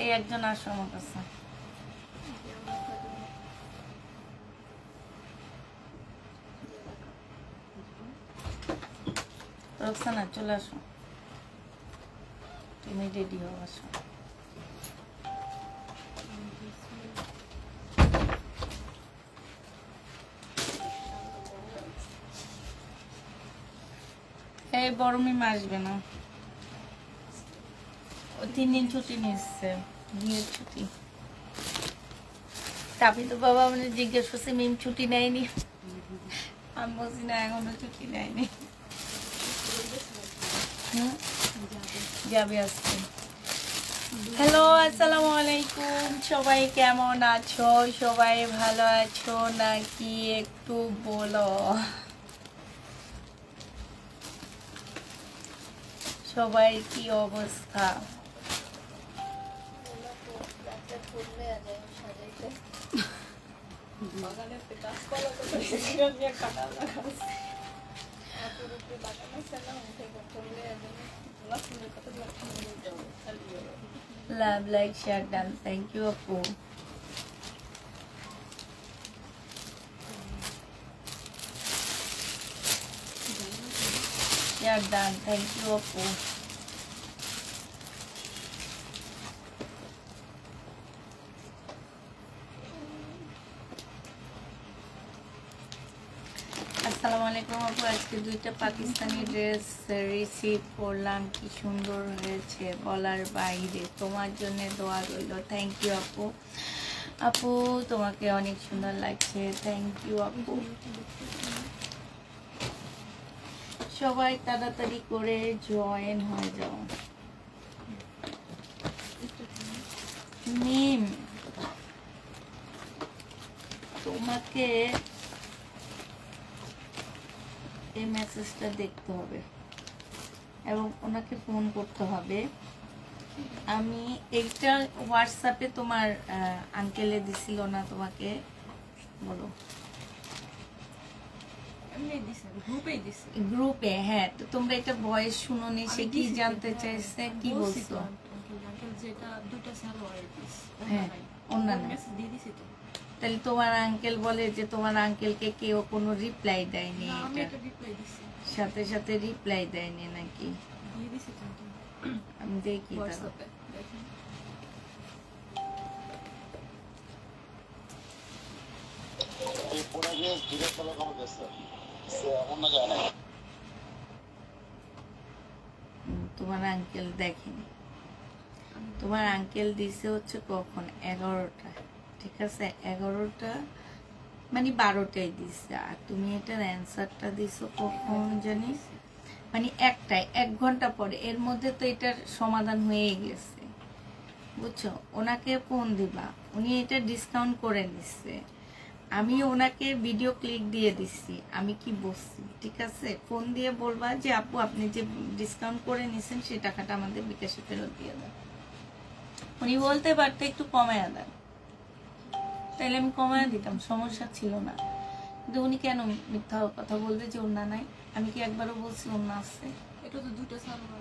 এই একজন আসো আমার কাছে। রোকসানা চলে আসো, তুমি রেডি হও, আসো। এই বড় মিম আসবে না, ও 3 দিন ছুটি নিচ্ছে, বিয়ের ছুটি। আমি তো বাবা মানে জিজ্ঞেস করছি মিম ছুটি নেয়নি, আমি বলছি না এখনো ছুটি নেয়নি। যাবে আজকে। হ্যালো, আসসালামু আলাইকুম, সবাই কেমন আছো? সবাই ভালো আছো নাকি একটু বলো। সবাই কি অবস্থা? Love, like, share, done. Thank you, Apu. Share done. Thank you, Apu. আসসালামু আলাইকুম আপু, আজকে 2টা পাকিস্তানি ড্রেস রিসিভ করলাম, কি সুন্দর হয়েছে বলার বাইরে। তোমার জন্য দোয়া রইল। থ্যাংক ইউ আপু। আপু তোমাকে অনেক সুন্দর লাগছে, থ্যাংক ইউ আপু। সবাই তাড়াতাড়ি করে জয়েন হয়ে যাও। মিম, তোমাকে এই মেসেজটা দেখতে হবে এবং ওনাকে ফোন করতে হবে। আমি এইটা হোয়াটসঅ্যাপে তোমার আঙ্কেলে দিছিল না তোমাকে, বলো। গ্রুপে, হ্যাঁ, তো তোমরা এটা ভয়েস শুনোনি, সে কি জানতে চাইছে, কি বলছো? হ্যাঁ, অন্যান্য তাহলে তোমার আঙ্কেল বলে যে তোমার আঙ্কেলকে কেউ কোনো রিপ্লাই দেয়নি, সাথে সাথে রিপ্লাই দেয়নি নাকি? আমি দেখি তোমার আঙ্কেল দেখেনি। তোমার আঙ্কেল দিছে হচ্ছে কখন? 11টা, ঠিক আছে, 11টা মানে 12টায় দিছে, আর তুমি এটার অ্যান্সারটা দিছো কখন জানি, মানে 1টায়, 1 ঘন্টা পরে। এর মধ্যে তো এটার সমাধান হয়ে গেছে, বুঝছো? ওনাকে ফোন দিবা, উনি এটা ডিসকাউন্ট করে নিচ্ছে, আমি ওনাকে ভিডিও ক্লিক দিয়ে দিচ্ছি আমি কি বলছি, ঠিক আছে? ফোন দিয়ে বলবা যে আপু আপনি যে ডিসকাউন্ট করে নিছেন সেই টাকাটা আমাদের বিকাশে ফেরত দিয়ে দেন। উনি বলতে পারতে একটু কমায়া দেন, তাইলে আমি কমায়া দিতাম, সমস্যা ছিল না। কিন্তু উনি কেন মিথ্যা কথা বলবে যে ওনা নাই? আমি কি একবারও বলছি ওনা আছে?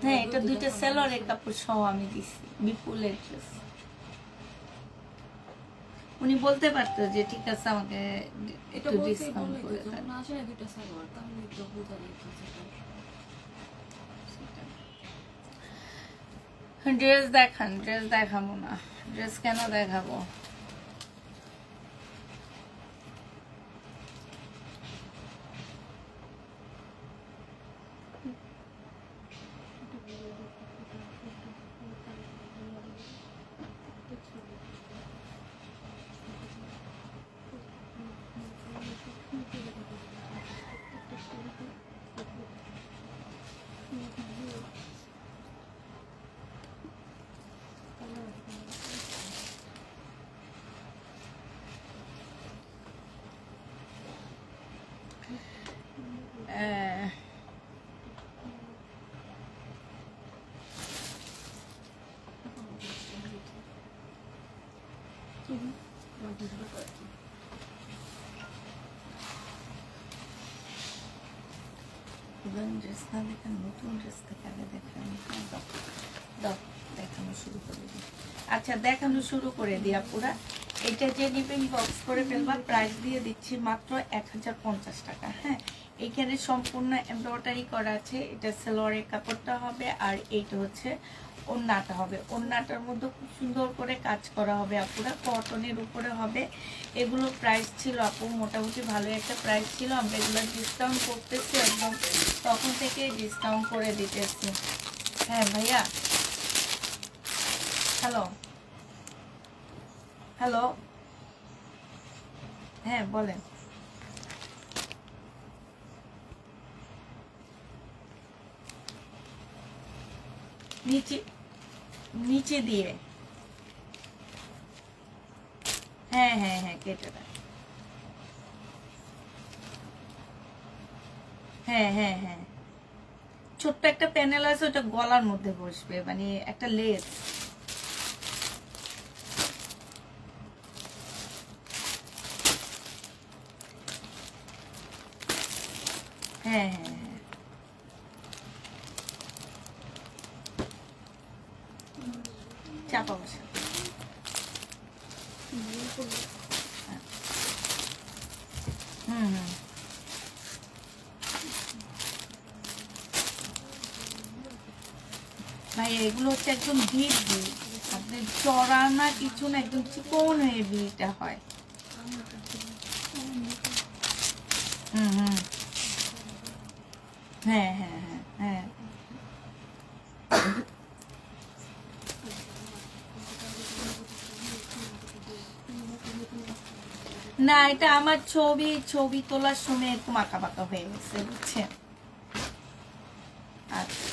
হ্যাঁ, এটা 2টা সেলরের কাপড় সহ আমি দিছি, বিপুলের ড্রেস। উনি বলতে পারতো যে ঠিক আছে আমাকে একটু ডিসকাউন্ট করে দেন। ড্রেস দেখান, ড্রেস দেখাবো না, ড্রেস কেন দেখাবো? ড্রেস না দেখেন, নতুন ড্রেস থেকে আগে দেখেন, দেখানো শুরু করে দিই। আচ্ছা দেখানো শুরু করে দিয়া পুরা। এটা যে নিবেন বক্স করে ফেলবা, প্রাইস দিয়ে দিচ্ছি মাত্র 1050 টাকা। হ্যাঁ, এখানে সম্পূর্ণ এমব্রয়ডারি করা আছে। এটা সালোয়ারের কাপড়টা হবে, আর এইটা হচ্ছে ওড়নাটা হবে। ওড়নাটার মধ্যে খুব সুন্দর করে কাজ করা হবে আপুরা, কটনের উপরে হবে। এগুলো প্রাইস ছিল আপু মোটামুটি ভালো একটা প্রাইস ছিল, আমরা এগুলো ডিসকাউন্ট করতেছি, একদম তখন থেকে ডিসকাউন্ট করে দিতেছি। হ্যাঁ ভাইয়া, হ্যালো হ্যালো, হ্যাঁ বলেন। নিচে নিচে দিয়ে, হ্যাঁ হ্যাঁ হ্যাঁ কেটে দেয়। হ্যাঁ হ্যাঁ হ্যাঁ, ছোট্ট একটা প্যানেল আছে, ওটা গলার মধ্যে বসবে, মানে একটা লেস। হ্যাঁ হ্যাঁ হ্যাঁ, চাপা বসা। হুম হুম, ভাই এগুলো হচ্ছে একদম ভিড় ভিড়, আপনি চড়া না কিছু না, একদম চিকন হয়ে ভিড়টা হয়। হুম হুম, হ্যাঁ হ্যাঁ হ্যাঁ হ্যাঁ, না এটা আমার ছবি ছবি তোলার সময় একটু আঁকা বাঁকা হয়ে গেছে, বুঝছেন। আচ্ছা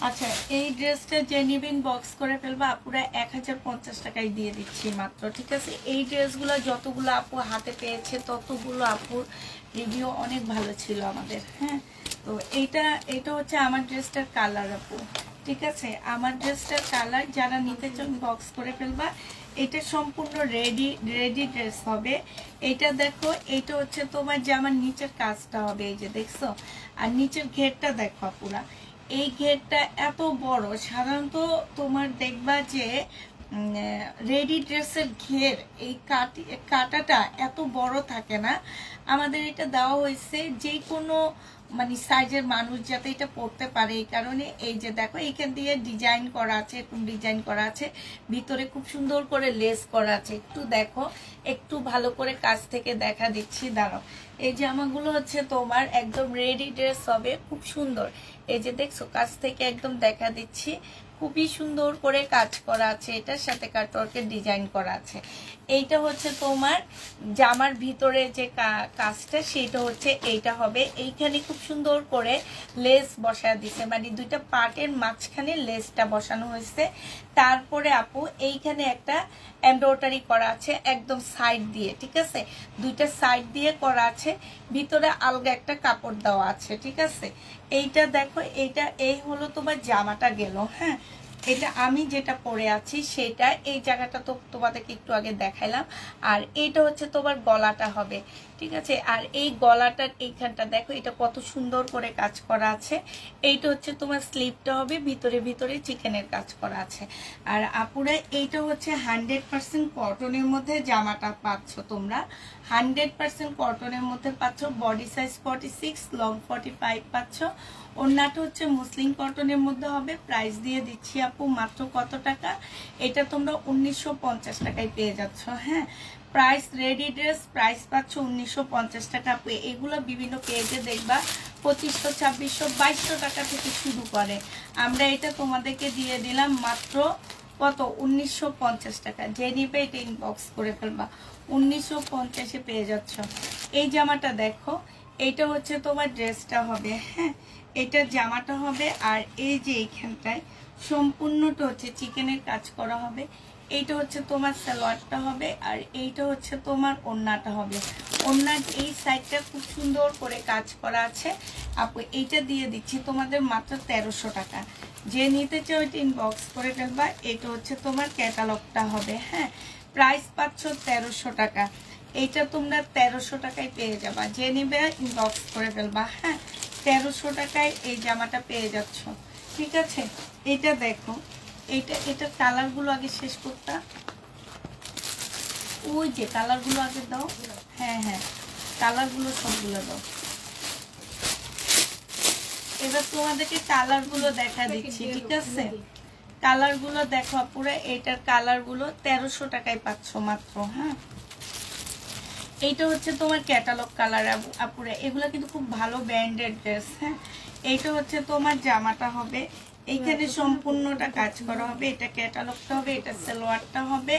আচ্ছা, এই ড্রেসটা যে নিবেন বক্স করে ফেলবা আপুরা 1050 টাকায় দিয়ে দিচ্ছি মাত্র, ঠিক আছে। এই ড্রেসগুলো যতগুলো আপু হাতে পেয়েছে ততগুলো আপুর রিভিউ অনেক ভালো ছিল আমাদের। হ্যাঁ, তো এটা হচ্ছে আমার ড্রেসটার কালার আপু, ঠিক আছে। আমার ড্রেসটার কালার, যারা নিতে চান বক্স করে ফেলবা। এটা সম্পূর্ণ রেডি ড্রেস হবে। এটা দেখো, এটা হচ্ছে তোমার জামার নিচের কাজটা হবে, এই যে দেখছো, আর নিচের ঘেরটা দেখো পুরা। এই ঘেরটা এত বড়, সাধারণত তোমার দেখবা যে রেডি ড্রেসের ঘের এই কাটাটা এত বড় থাকে না। আমাদের এটা দেওয়া হয়েছে যে কোনো মানে সাইজের মানুষ যাতে এটা পরতে পারে, এই কারণে এই যে দেখো এইখান দিয়ে ডিজাইন করা আছে, এরকম ডিজাইন করা আছে, ভিতরে খুব সুন্দর করে লেস করা আছে। একটু দেখো, একটু ভালো করে কাছ থেকে দেখা দিচ্ছি, দাঁড়াও। এই জামাগুলো হচ্ছে তোমার একদম রেডি ড্রেস হবে, খুব সুন্দর। এই যে দেখছো, কাছ থেকে একদম দেখা দিচ্ছি, খুবই সুন্দর করে কাজ করা আছে, এটার সাথে কাটওয়ার্কের ডিজাইন করা আছে। এইটা হচ্ছে তোমার জামার ভিতরে যে কাজটা, সেটা হচ্ছে এইটা হবে। এইখানে খুব সুন্দর করে লেস বসায় দিছে, মানে দুইটা পার্টের মাঝখানে লেসটা বসানো হয়েছে। তারপরে আপু এইখানে একটা এমব্রয়ডারি করা আছে একদম সাইড দিয়ে, ঠিক আছে, দুইটা সাইড দিয়ে করা আছে, ভিতরে আলগা একটা কাপড় দেওয়া আছে, ঠিক আছে। এইটা দেখো, এই হলো তোমার জামাটা গেল। হ্যাঁ, এটা আমি যেটা পরে আছি সেটা, এই জায়গাটা তো তোমাদেরকে একটু আগে দেখাইলাম। আর এইটা হচ্ছে তোমার গলাটা হবে, ঠিক আছে। আর এই গলাটার এইখানটা দেখো, এটা কত সুন্দর করে কাজ করা আছে। এইটা হচ্ছে তোমার স্লিপটা হবে, ভিতরে ভিতরে চিকেনের কাজ করা আছে। আর আপুরা এইটা হচ্ছে 100% কটনের মধ্যে জামাটা পাচ্ছ তোমরা, 100% কটনের মধ্যে পাচ্ছ। বডি সাইজ 46, লং 45 পাচ্ছ। ওড়নাটা হচ্ছে মুসলিম কটনের মধ্যে হবে। প্রাইস দিয়ে দিচ্ছি আপু মাত্র কত টাকা, এটা তোমরা 1950 টাকায় পেয়ে যাচ্ছ। হ্যাঁ, প্রাইস রেডি ড্রেস প্রাইস পাচ্ছ 1950 টাকা। এগুলো বিভিন্ন পেজে দেখবা 2500, 2600, 2200 টাকা থেকে শুরু করে। আমরা এটা তোমাদেরকে দিয়ে দিলাম মাত্র কত, 1950 টাকা। যে নিবে এটা ইনবক্স করে ফেলবা, 1950-এ পেয়ে যাচ্ছ। এই জামাটা দেখো, এইটা হচ্ছে তোমার ড্রেসটা হবে। হ্যাঁ, এটা জামাটা হবে। আর এই যে এইখানটায় সম্পূর্ণটা হচ্ছে চিকেনের কাজ করা হবে। এইটা হচ্ছে তোমার সালোয়ারটা হবে, আর এইটা হচ্ছে তোমার ওড়নাটা হবে। ওড়নার এই সাইডটা খুব সুন্দর করে কাজ করা আছে আপু। এইটা দিয়ে দিচ্ছি তোমাদের মাত্র 1300 টাকা। যে নিতে চাও ওইটা ইনবক্স করে ফেলবা। এটা হচ্ছে তোমার ক্যাটালগটা হবে। হ্যাঁ, প্রাইস পাচ্ছ 1300 টাকা। এইটা তোমরা 1300 টাকায় পেয়ে যাবা, যে নিবে ইনবক্স করে ফেলবা। হ্যাঁ, 1300 টাকায় এই জামাটা পেয়ে যাচ্ছ। ঠিক আছে। এটা দেখো, এটা কালারগুলো আগে শেষ করতে, ওই যে কালারগুলো আগে দাও। হ্যাঁ হ্যাঁ, কালারগুলো সবগুলো দাও। এবার তোমাদেরকে কালারগুলো দেখা দিচ্ছি, ঠিক আছে। কালারগুলো দেখো পুরো, এটার কালারগুলো 1300 টাকায় পাচ্ছ মাত্র। হ্যাঁ, এইটা হচ্ছে তোমার ক্যাটালগ কালার আপুরা, এগুলো কিন্তু খুব ভালো ব্র্যান্ডেড ড্রেস। হ্যাঁ, এইটা হচ্ছে তোমার জামাটা হবে, এইখানে সম্পূর্ণটা কাজ করা হবে, এটা ক্যাটালগটা হবে, এটা সালোয়ারটা হবে,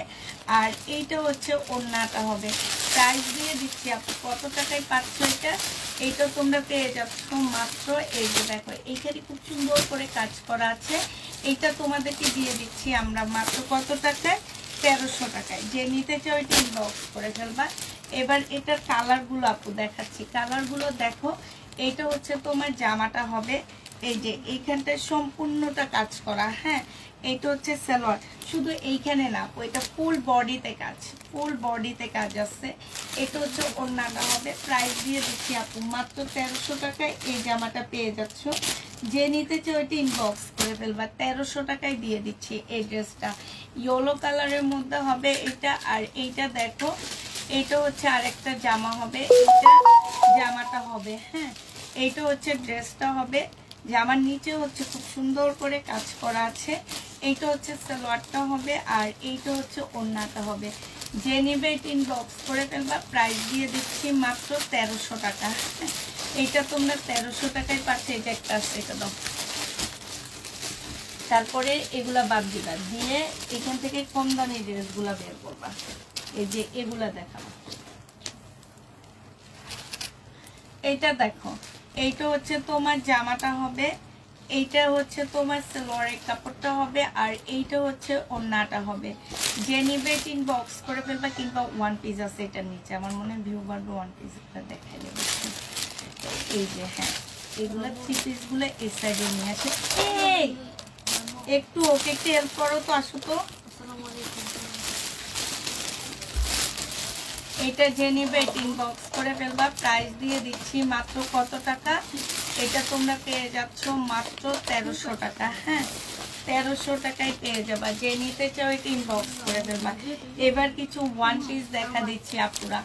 আর এইটা হচ্ছে ওড়নাটা হবে। প্রাইস দিয়ে দিচ্ছি আপু, কত টাকায় পাচ্ছ এটা? এইটা তোমরা পেয়ে যাচ্ছ মাত্র, এই যে দেখো এইখানে খুব সুন্দর করে কাজ করা আছে। এইটা তোমাদেরকে দিয়ে দিচ্ছি আমরা মাত্র কত টাকায়? 1300 টাকায়। যে নিতে চাও এটা ইনবক্স করে ফেলবা। এবার এটার কালারগুলো আপু দেখাচ্ছি, কালারগুলো দেখো। এইটা হচ্ছে তোমার জামাটা হবে, এই যে এইখানটায় সম্পূর্ণটা কাজ করা। হ্যাঁ, এইটা হচ্ছে সালোয়ার, শুধু এইখানে না, ওইটা ফুল বডিতে কাজ, ফুল বডিতে কাজ আছে। এটা হচ্ছে ওড়নাটা হবে। প্রাইস দিয়ে দিচ্ছি আপু মাত্র 1300 টাকায় এই জামাটা পেয়ে যাচ্ছ। যে নিতে চাও ওইটা ইনবক্স করে ফেলবা, 1300 টাকায় দিয়ে দিচ্ছি এই ড্রেসটা। ইয়েলো কালারের মধ্যে হবে এটা। আর এইটা দেখো, এইটা হচ্ছে আরেকটা জামা হবে, এইটা জামাটা হবে। হ্যাঁ, এইটা হচ্ছে ড্রেসটা হবে, জামার নিচে হচ্ছে খুব সুন্দর করে কাজ করা আছে। এইটা হচ্ছে সালোয়ারটা হবে, আর এইটা হচ্ছে ওড়নাটা হবে। যে নিবে এটা ইনবক্স করে ফেলবা। প্রাইস দিয়ে দিচ্ছি মাত্র 1300 টাকা। এইটা তোমরা 1300 টাকায় পাচ্ছে। এটা একটা আছে, এটা দাও। তারপরে এগুলা বাদ দিবা, দিয়ে এখান থেকে কম দামি ড্রেসগুলা বের করবা। এই যে এগুলা দেখাবো, এইটা দেখো, এইটা হচ্ছে তোমার জামাটা হবে, এইটা হচ্ছে তোমার সালোয়ারের কাপড়টা হবে, আর এইটা হচ্ছে ওড়নাটা হবে। যে নিবে ইনবক্স করে ফেলবা, কিংবা ওয়ান পিস আছে এটার নিচে, আমার মনে হয় ভিউ বাড়বে, ওয়ান পিসটা দেখাই দেবে। এই যে হ্যাঁ, এগুলা 3 পিসগুলো এই সাইডে নিয়ে আসে। এই একটু ওকে একটু হেল্প করো তো, আসো তো। এটা যে নিবে ইনবক্স করে ফেলবা। প্রাইস দিয়ে দিচ্ছি মাত্র কত টাকা? এটা তোমরা পেয়ে যাচ্ছ মাত্র 1300 টাকা। হ্যাঁ, 1300 টাকায় পেয়ে যাবা। যে নিতে চাও এটা ইনবক্স করে ফেলবা। এবার কিছু ওয়ান পিস দেখা দিচ্ছি আপুরা।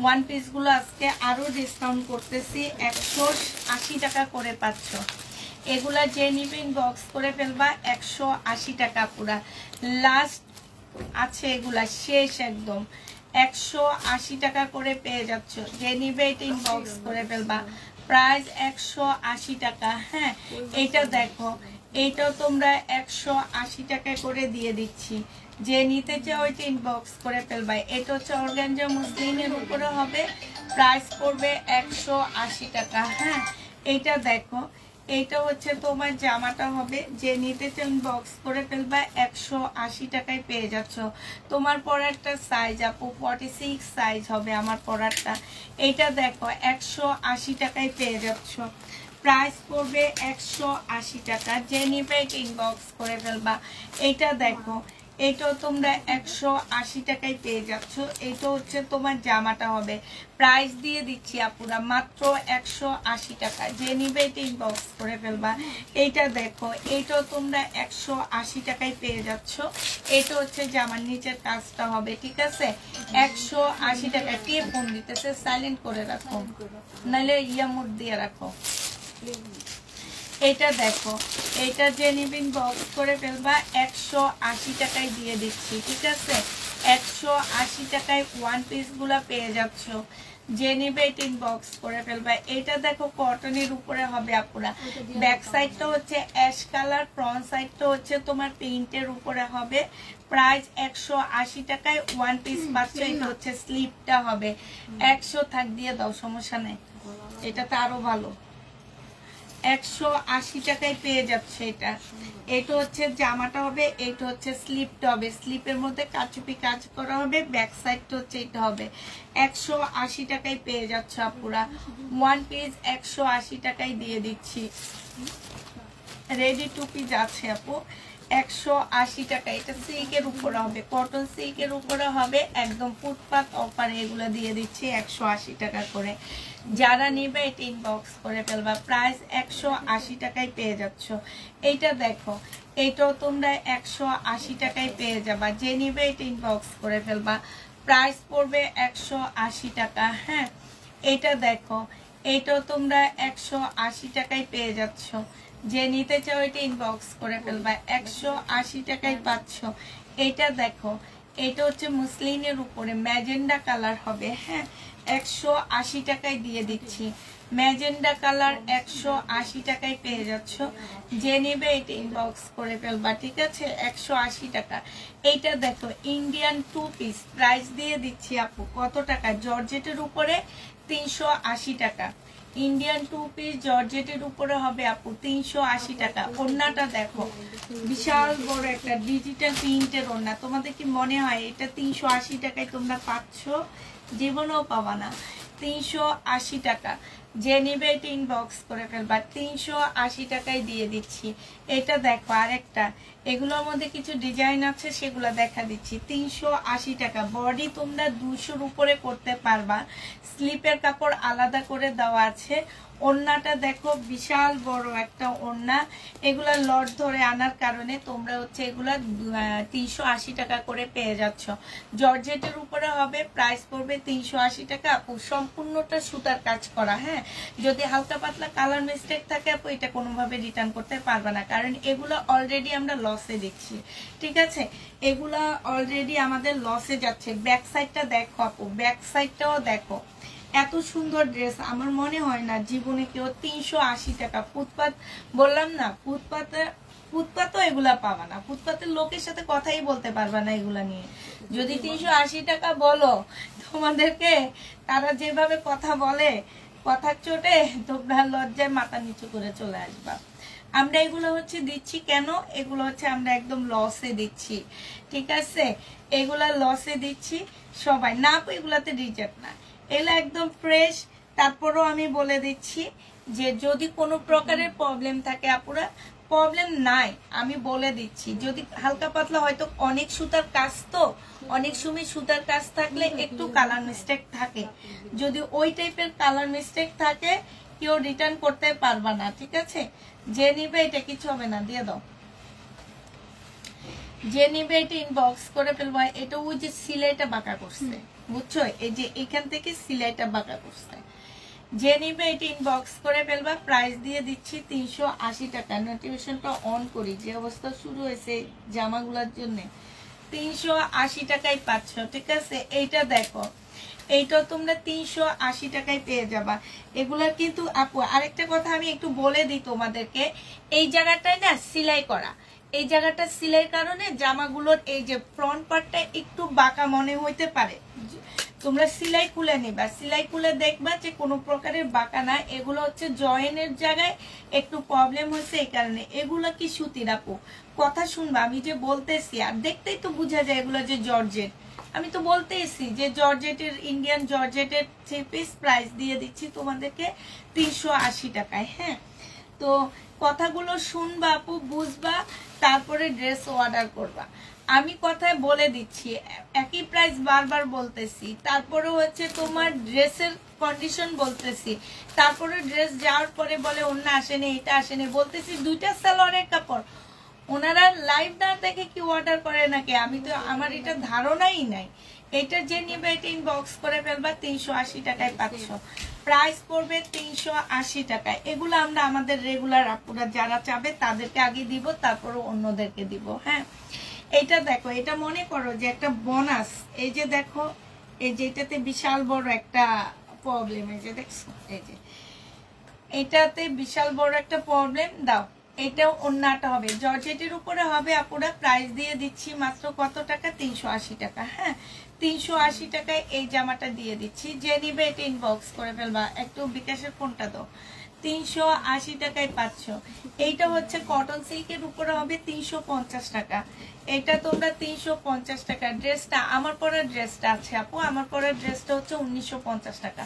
ওয়ান পিসগুলো আজকে আরো ডিসকাউন্ট করতেছি, 180 টাকা করে পাচ্ছ। এগুলা যে নিবে ইনবক্স করে ফেলবা, 180 টাকা পুরা লাস্ট আছে, এগুলা শেষ একদম। 180 টাকা করে পেয়ে যাচ্ছ। যে নিবে এটা ইনবক্স করে ফেলবা। প্রাইস 180 টাকা। হ্যাঁ, এইটা দেখো, এইটাও তোমরা 180 টাকা করে দিয়ে দিচ্ছি। যে নিতে চাও ওইটা ইনবক্স করে ফেলবা। এটা হচ্ছে অর্গানজা মুসলিনের উপরে হবে, প্রাইস পড়বে 180 টাকা। হ্যাঁ, এইটা দেখো, এইটা হচ্ছে তোমার জামাটা হবে। যে নিতে চাও ইনবক্স করে ফেলবা, 180 টাকায় পেয়ে যাচ্ছ। তোমার পরারটা সাইজ আপু 46 সাইজ হবে আমার পরারটা। এইটা দেখো 180 টাকায় পেয়ে যাচ্ছ। প্রাইস পড়বে 180 টাকা। যে নিবে ইনবক্স করে ফেলবা। এইটা দেখো, এইটাও তোমরা 180 টাকায় পেয়ে যাচ্ছ। এইটা হচ্ছে তোমার জামাটা হবে। প্রাইস দিয়ে দিচ্ছি আপুরা মাত্র 180 টাকা। যে নিবে এটা ইনবক্স করে ফেলবা। এইটা দেখো, এইটাও তোমরা 180 টাকায় পেয়ে যাচ্ছ। এটা হচ্ছে জামার নিচের কাজটা হবে, ঠিক আছে। 180 টাকা। কে ফোন দিতেছে? সাইলেন্ট করে রাখো, নাহলে ইয়ামুড দিয়ে রাখো। এটা দেখো, এটা যে নিবিন বক্স করে ফেলবা, 180 টাকায় দিয়ে দিচ্ছি, ঠিক আছে। 180 টাকায় ওয়ান পিস গুলা পেয়ে যাচ্ছ। যে নিবে এটা বক্স করে ফেলবা। এটা দেখো কটনের উপরে হবে আপুরা। ব্যাক সাইডটা হচ্ছে অ্যাশ কালার, ফ্রন্ট সাইডটা হচ্ছে তোমার প্রিন্টের উপরে হবে। প্রাইস 180 টাকায় ওয়ান পিস পাচ্ছ। এটা হচ্ছে স্লিপটা হবে। 100 থাক দিয়ে দাও, সমস্যা নেই, এটা তো আরো ভালো। 180 টাকায় পেয়ে যাচ্ছে এটা। এটা হচ্ছে জামাটা হবে, এটা হচ্ছে স্লিপটা হবে। স্লিপের মধ্যে কাচুপি কাজ করা হবে, ব্যাক সাইডটা হচ্ছে এটা হবে। 180 টাকায় পেয়ে যাচ্ছে আপুরা। ওয়ান পিস 180 টাকায় দিয়ে দিচ্ছি। রেডি টু পিস আছে আপু। 180 টাকা। এটা সিল্কের উপরে হবে, কটন সিল্কের উপরে হবে, একদম ফুটপাত অফারে এগুলো দিয়ে দিচ্ছি 180 টাকা করে। যারা নেবে এটা ইনবক্স করে ফেলবা, প্রাইস 180 টাকায় পেয়ে যাচ্ছ। এইটা দেখো, এইটাও তোমরা 180 টাকায় পেয়ে যাবা, যে নেবে এটা ইনবক্স করে ফেলবা, প্রাইস পড়বে 180 টাকা। হ্যাঁ, এটা দেখো, এইটাও তোমরা 180 টাকায় পেয়ে যাচ্ছ, যে নিতে চাও এটা ইনবক্স করে ফেলবা, 180 টাকায় পাচ্ছ। এটা দেখো, এটা হচ্ছে মুসলিনের উপরে ম্যাজেন্ডা কালার হবে। হ্যাঁ, 180 টাকায় দিয়ে দিচ্ছি, ম্যাজেন্ডা কালার 180 টাকায় পেয়ে যাচ্ছ, যে নেবে এটা ইনবক্স করে ফেলবা, ঠিক আছে? 180 টাকা। এইটা দেখো, ইন্ডিয়ান 2 পিস, প্রাইস দিয়ে দিচ্ছি আপু কত টাকা? জর্জেটের উপরে 380 টাকা। ইন্ডিয়ান 2 পিস জর্জেটের উপরে হবে আপু 380 টাকা। ওড়নাটা দেখো, বিশাল বড় একটা ডিজিটাল প্রিন্টের ওড়না। তোমাদের কি মনে হয় এটা 380 টাকায় তোমরা পাচ্ছ? জীবনেও পাবা না। 380 টাকা, যে নেবে এটা ইনবক্স করে ফেলবা, 380 টাকায় দিয়ে দিচ্ছি। এটা দেখো আরেকটা, এগুলোর মধ্যে কিছু ডিজাইন আছে, সেগুলো দেখা দিচ্ছি। 380 টাকা। বডি তোমরা 200-র উপরে করতে পারবা, স্লিপের কাপড় আলাদা করে দেওয়া আছে। ওড়নাটা দেখো, বিশাল বড় একটা ওড়না। এগুলা লট ধরে আনার কারণে তোমরা হচ্ছে এগুলা 380 টাকা করে পেয়ে যাচ্ছ। জর্জেটের উপরে হবে, প্রাইস পড়বে 380 টাকা আপু। সম্পূর্ণটা সুতার কাজ করা। হ্যাঁ, যদি হালকা পাতলা কালার মিস্টেক থাকে আপু, এটা কোনোভাবে রিটার্ন করতে পারবে না, কারণ এগুলো অলরেডি আমরা লসে দিচ্ছি, ঠিক আছে? এগুলা অলরেডি আমাদের লসে যাচ্ছে। ব্যাক সাইডটা দেখো আপু, ব্যাক সাইডটাও দেখো, এত সুন্দর ড্রেস আমার মনে হয় না জীবনে কেউ 380 টাকা। ফুটপাত বললাম না, ফুটপাতও এগুলা পাবা না, ফুটপাতের লোকের সাথে কথাই বলতে পারবা না এগুলা নিয়ে। যদি 380 টাকা বলো, তোমাদেরকে তারা যেভাবে কথা বলে, কথার চোটে তোমরা লজ্জায় মাথা নিচু করে চলে আসবা। আমরা এগুলো হচ্ছে দিচ্ছি কেন? এগুলো হচ্ছে আমরা একদম লসে দিচ্ছি, ঠিক আছে? এগুলা লসে দিচ্ছি সবাই না আপু, এগুলাতে রিজেক্ট না, এগুলো একদম ফ্রেশ। তারপরেও আমি বলে দিচ্ছি যে যদি কোনো প্রকারের প্রবলেম থাকে আপুরা, প্রবলেম নাই আমি বলে দিচ্ছি। যদি হালকা পাতলা হয়তো অনেক সুতার কাজ, তো অনেক সময় সুতার কাজ থাকলে একটু কালার মিস্টেক থাকে, যদি ওই টাইপের কালার মিস্টেক থাকে কেউ রিটার্ন করতে পারবা না, ঠিক আছে? যে নিবে এটা কিছু হবে না, দিয়ে দাও। যে নিবে এটা ইনবক্স করে ফেলবা। এটা ওই যে সিলাইটা বাঁকা করছে, বুঝছো? এই যে এখান থেকে সিলাইটা বাঁকা করছে, যে নিবে এটা ইনবক্স করে ফেলবা, প্রাইস দিয়ে দিচ্ছি 380 টাকা। নোটিফিকেশনটা অন করি, যে অবস্থা শুরু হয়েছে জামাগুলোর জন্য। 380 টাকায় পাচ্ছ, ঠিক আছে? এইটা দেখো, এইটা তোমরা 380 টাকায় পেয়ে যাবা। এগুলা কিন্তু আপু আরেকটা কথা আমি একটু বলে দিই তোমাদেরকে, এই জায়গাটায় না সিলাই করা, এই জায়গাটা সিলাইয়ের কারণে জামাগুলোর এই যে ফ্রন্ট পার্টটা একটু বাঁকা মনে হইতে পারে। তোমরা সিলাই খুলে নিবা, সিলাই খুলে দেখবা যে কোনো প্রকারের বাঁকা না। এগুলো হচ্ছে জয়েনের জায়গায় একটু প্রবলেম হয়েছে, এই কারণে। এগুলো কি সুতির আপু? কথা শুনবা, আমি যে বলতেছি, আর দেখতেই তো বোঝা যায় এগুলো যে জর্জেট। আমি তো বলতেইছি যে জর্জেটের, ইন্ডিয়ান জর্জেটের 3 পিস প্রাইস দিয়ে দিচ্ছি তোমাদেরকে 380 টাকায়। হ্যাঁ, তো কথাগুলো শুনবা আপু, বুঝবা, তারপরে ড্রেস অর্ডার করবা। আমি কথায় বলে দিচ্ছি, একই প্রাইস বারবার বলতেছি, তারপরে হচ্ছে তোমার ড্রেসের কন্ডিশন বলতেছি, তারপরে ড্রেস যাওয়ার পরে বলে অন্য আসেনি, এটা আসেনি, বলতেছি দুইটা সালোয়ারের কাপড়। ওনারা লাইভ না দেখে কি অর্ডার করে নাকি? আমি তো, আমার এটা ধারণাই নাই। এটা যে নিবে এটা ইনবক্স করে ফেলবা, 380 টাকায় পাচ্ছ। প্রাইস পড়বে 380 টাকায়। এগুলো আমরা আমাদের রেগুলার আপুরা যারা চাবে তাদেরকে আগে দিব, তারপরে অন্যদেরকে দিব। হ্যাঁ, এইটা দেখো, এটা মনে করো যে একটা বোনাস। এই যে দেখো, এই যে এটাতে বিশাল বড় একটা প্রবলেম, এই যে দেখছো, এই যে এটাতে বিশাল বড় একটা প্রবলেম। দাও, এটাও ওন্নাটা হবে জর্জেটের উপরে হবে আপুরা। প্রাইস দিয়ে দিচ্ছি মাত্র কত টাকা? 380 টাকা। হ্যাঁ, 380 টাকায় এই জামাটা দিয়ে দিচ্ছি। যে নিবে এটা ইনবক্স করে ফেলবা। একটু বিকাশের ফোনটা দাও। 380 টাকায় পাচ্ছ। এইটা হচ্ছে কটন সিল্কের উপরে হবে 350 টাকা। এটা তোমরা 350 টাকা। ড্রেসটা, আমার পরা ড্রেসটা আছে আপু, আমার পরা ড্রেসটা হচ্ছে 1950 টাকা।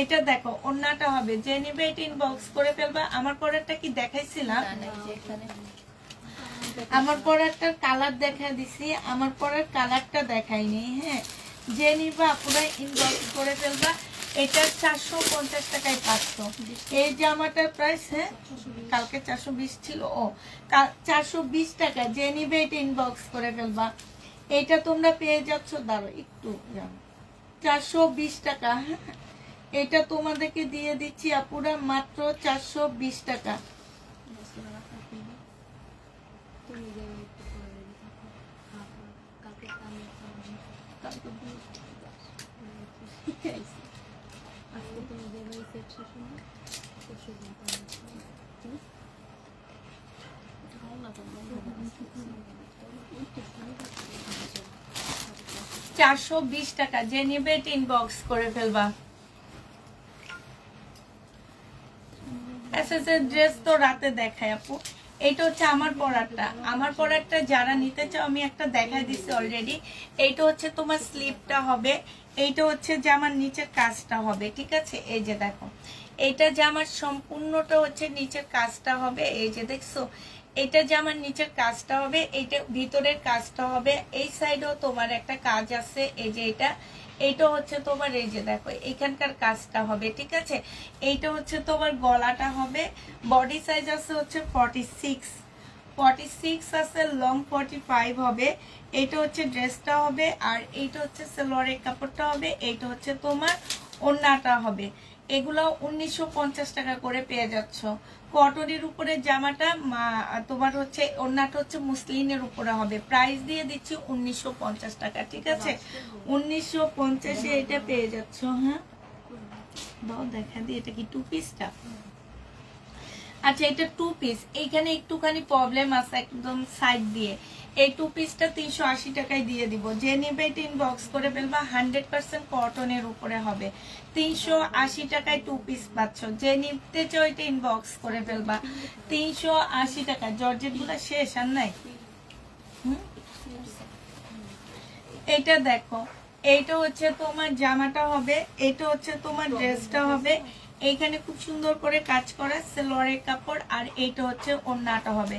এটা দেখো, ওন্নাটা হবে। যে নিবে এটা ইনবক্স করে ফেলবা। আমার পরাটা কি দেখাইছিলাম? আমার পরারটার কালার দেখা দিছি, আমার পরার কালারটা দেখাইনি। হ্যাঁ, যে নিবা পুরো ইনবক্স করে ফেলবা। এটা 450 টাকায় পাচ্ছ। এই জামাটার প্রাইস, হ্যাঁ কালকে 420 ছিল, ও 420 টাকা। যে নিবে এটা ইনবক্স করে ফেলবা। এটা তোমরা পেয়ে যাচ্ছ, দাঁড়ো একটু, 420 টাকা। হ্যাঁ, এটা তোমাদেরকে দিয়ে দিচ্ছি আপুরা মাত্র 420 টাকা। $420 টাকা। যে নিবে ইনবক্স করে ফেলবা। ড্রেস তো রাতে দেখায় আপু। এইটা হচ্ছে আমার পরারটা। আমার পরারটা যারা নিতে চাও আমি একটা দেখাই দিচ্ছি অলরেডি। এইটা হচ্ছে তোমার স্লিপটা হবে, এইটা হচ্ছে জামার নিচের কাজটা হবে, ঠিক আছে। এই যে দেখো, এইটা জামার সম্পূর্ণটা হচ্ছে নিচের কাজটা হবে। এই যে দেখছো, এটা জামার নিচের কাজটা হবে, এইটা ভিতরের কাজটা হবে। এই সাইডেও তোমার একটা কাজ আছে, এই যে এইটা হচ্ছে তোমার, এই যে দেখো এখানকার কাজটা হবে, ঠিক আছে। এইটা হচ্ছে তোমার গলাটা হবে। বডি সাইজ আছে হচ্ছে 46 আছে, লং 45 হবে। এইটা হচ্ছে ড্রেসটা হবে, আর এইটা হচ্ছে সালোয়ারের কাপড়টা হবে। এইটা হচ্ছে তোমার ওড়নাটা হবে। এগুলো 1950 টাকা করে পেয়ে যাচ্ছ। কটনের উপরে জামাটা তোমার হচ্ছে, ওড়নাটা হচ্ছে মুসলিনের উপরে হবে। প্রাইস দিয়ে দিচ্ছি 1950 টাকা, ঠিক আছে। 1950-এ এটা পেয়ে যাচ্ছ। হ্যাঁ, দাও দেখা দিই, এটা কি 2 পিসটা? আচ্ছা, এটা 2 পিস। এইখানে একটুখানি প্রবলেম আছে একদম সাইড দিয়ে। এই 2 পিসটা 380 টাকায় দিয়ে দিব। যে নিবে এটা ইনবক্স করে ফেলবা। 100% কটনের উপরে হবে। 380 টাকায় 2 পিস পাচ্ছ। যে নিতে চাও এটা ইনবক্স করে ফেলবা। 380 টাকা। জর্জেট গুলা শেষ আর নাই। এটা দেখো, এইটা হচ্ছে তোমার জামাটা হবে, এটা হচ্ছে তোমার ড্রেসটা হবে। এইখানে খুব সুন্দর করে কাজ করা সালোয়ারের কাপড়, আর এইটা হচ্ছে ওড়নাটা হবে।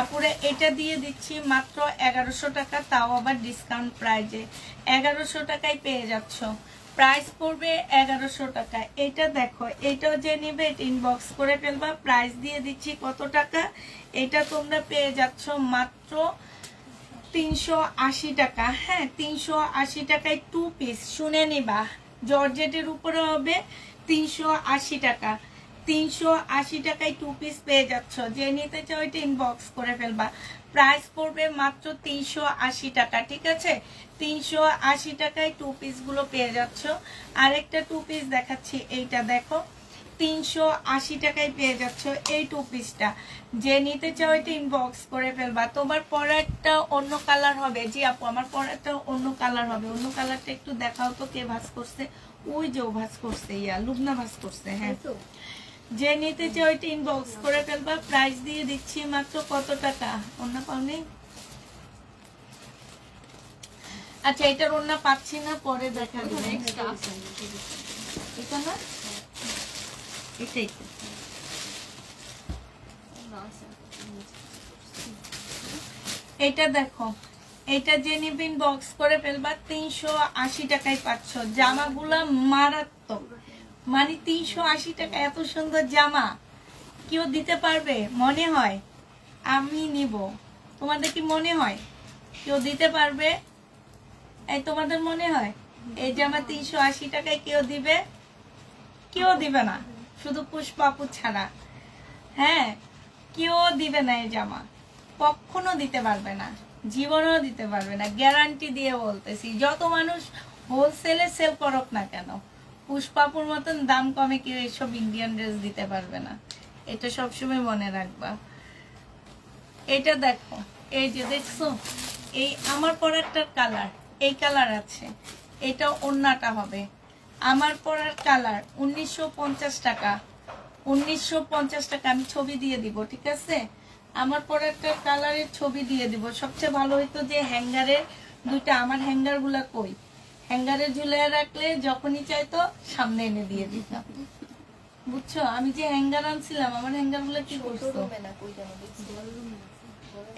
আপুরা এটা দিয়ে দিচ্ছি মাত্র 1100 টাকা, তাও আবার ডিসকাউন্ট প্রাইজে। 1100 টাকায় পেয়ে যাচ্ছ। প্রাইস পড়বে 1100 টাকা। এটা দেখো, এটাও যে নিবে এটা ইনবক্স করে ফেলবা। প্রাইস দিয়ে দিচ্ছি কত টাকা? এটা তোমরা পেয়ে যাচ্ছ মাত্র 380 টাকা। হ্যাঁ, 380 টাকায় 2 পিস। শুনে নিবা, জর্জেটের উপরে হবে 380 টাকা। 380 টাকায় 2 পিস পেয়ে যাচ্ছ। যে নিতে চাও এটা ইনবক্স করে ফেলবা। প্রাইস পড়বে মাত্র 380 টাকা, ঠিক আছে। 380 টাকায় 2 পিস গুলো পেয়ে যাচ্ছ। আরেকটা 2 পিস দেখাচ্ছি, এইটা দেখো, 380 টাকায় পেয়ে যাচ্ছ এই 2 পিসটা। যে নিতে চাও এটা ইনবক্স করে ফেলবা। তোমার পরারটা অন্য কালার হবে। জি আপু, আমার পরারটা অন্য কালার হবে। অন্য কালারটা একটু দেখাও তো, কে ভাঁজ করছে? ওই যে ও ভাঁজ করছে, লুবনা ভাঁজ করছে। হ্যাঁ, যে নিতে চাও এটা ইনবক্স করে ফেলবা। প্রাইস দিয়ে দিচ্ছি মাত্র কত টাকা? অন্য পাওনি? আচ্ছা, এটার অন্য পাচ্ছি না, পরে দেখা দিবে। এটা না, এটাই তো। এটা দেখো, এটা যে নিবে ইনবক্স করে ফেলবা। 380 টাকায় পাচ্ছ। জামাগুলা মারাত্মক, মানে 380 টাকা এত সুন্দর জামা কেউ দিতে পারবে? মনে হয় আমি নিব? তোমাদের কি মনে হয় কেউ দিতে পারবে? এই তোমাদের মনে হয় এই জামা 380 টাকায় কেউ দিবে? কেউ দিবে না, শুধু পুষ্পাপু ছাড়া। হ্যাঁ, কেউ দিবে না এই জামা, কখনো দিতে পারবে না, জীবনেও দিতে পারবে না। গ্যারান্টি দিয়ে বলতেছি। যত মানুষ হোলসেলে সেল করুক না কেন, পুষ্পাপুর মতন দাম কমে কেউ এইসব ইন্ডিয়ান ড্রেস দিতে পারবে না। এটা সবসময় মনে রাখবা। এটা দেখো, এই যে দেখছো, এই আমার পরারটার কালার, এই কালার আছে। এটা ওড়নাটা হবে। আমার পরার কালার 1950 টাকা। 1950 টাকা। আমি ছবি দিয়ে দিব, ঠিক আছে। আমার পরারটার কালারের ছবি দিয়ে দিব। সবচেয়ে ভালো হইতো যে হ্যাঙ্গারের দুইটা, আমার হ্যাঙ্গার গুলা কই, হ্যাঙ্গারে ঝুলে রাখলে যখনই চাইতো সামনে এনে দিয়ে দিতাম। বুঝছো, আমি যে হ্যাঙ্গার আনছিলাম, আমার হ্যাঙ্গার গুলো কি করছো?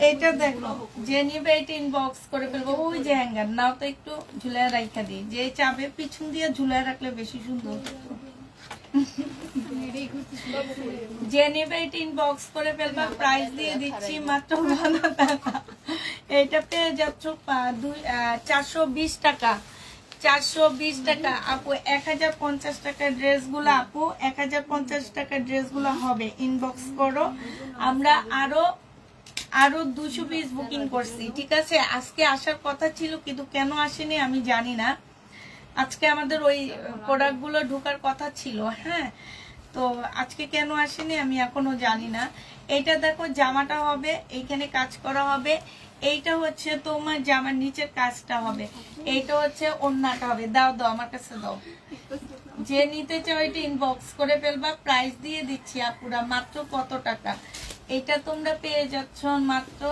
এটা দেখো যে নিবে এটা ইনবক্স করে ফেলবো। ওই যে হ্যাঙ্গার নাও তো একটু ঝুলায় রাখা দিই, যে চাবে পিছন দিয়ে ঝুলায় রাখলে বেশি সুন্দর। যে নিবে এটা ইনবক্স করে ফেলবা, প্রাইস দিয়ে দিচ্ছি মাত্র 12 টাকা। এটা পেয়ে যাচ্ছ 420 টাকা। 420 টাকা আপু। 1050 টাকার ড্রেসগুলো আপু 1050 টাকার ড্রেসগুলো হবে, ইনবক্স করো। আমরা আরো 200 পিস বুকিং করছি, ঠিক আছে। আজকে আসার কথা ছিল কিন্তু কেন আসেনি আমি জানি না। আজকে আমাদের ওই প্রোডাক্টগুলো ঢোকার কথা ছিল, হ্যাঁ, তো আজকে কেন আসেনি আমি এখনো জানি না। এইটা দেখো জামাটা হবে, এইখানে কাজ করা হবে। এইটা হচ্ছে তোমার জামার নিচের কাজটা হবে। এইটা হচ্ছে ওড়নাটা হবে। দাও দাও আমার কাছে দাও। যে নিতে চাও এটা ইনবক্স করে ফেলবা, প্রাইস দিয়ে দিচ্ছি আপুরা মাত্র কত টাকা। এটা তোমরা পেয়ে যাচ্ছ মাত্র,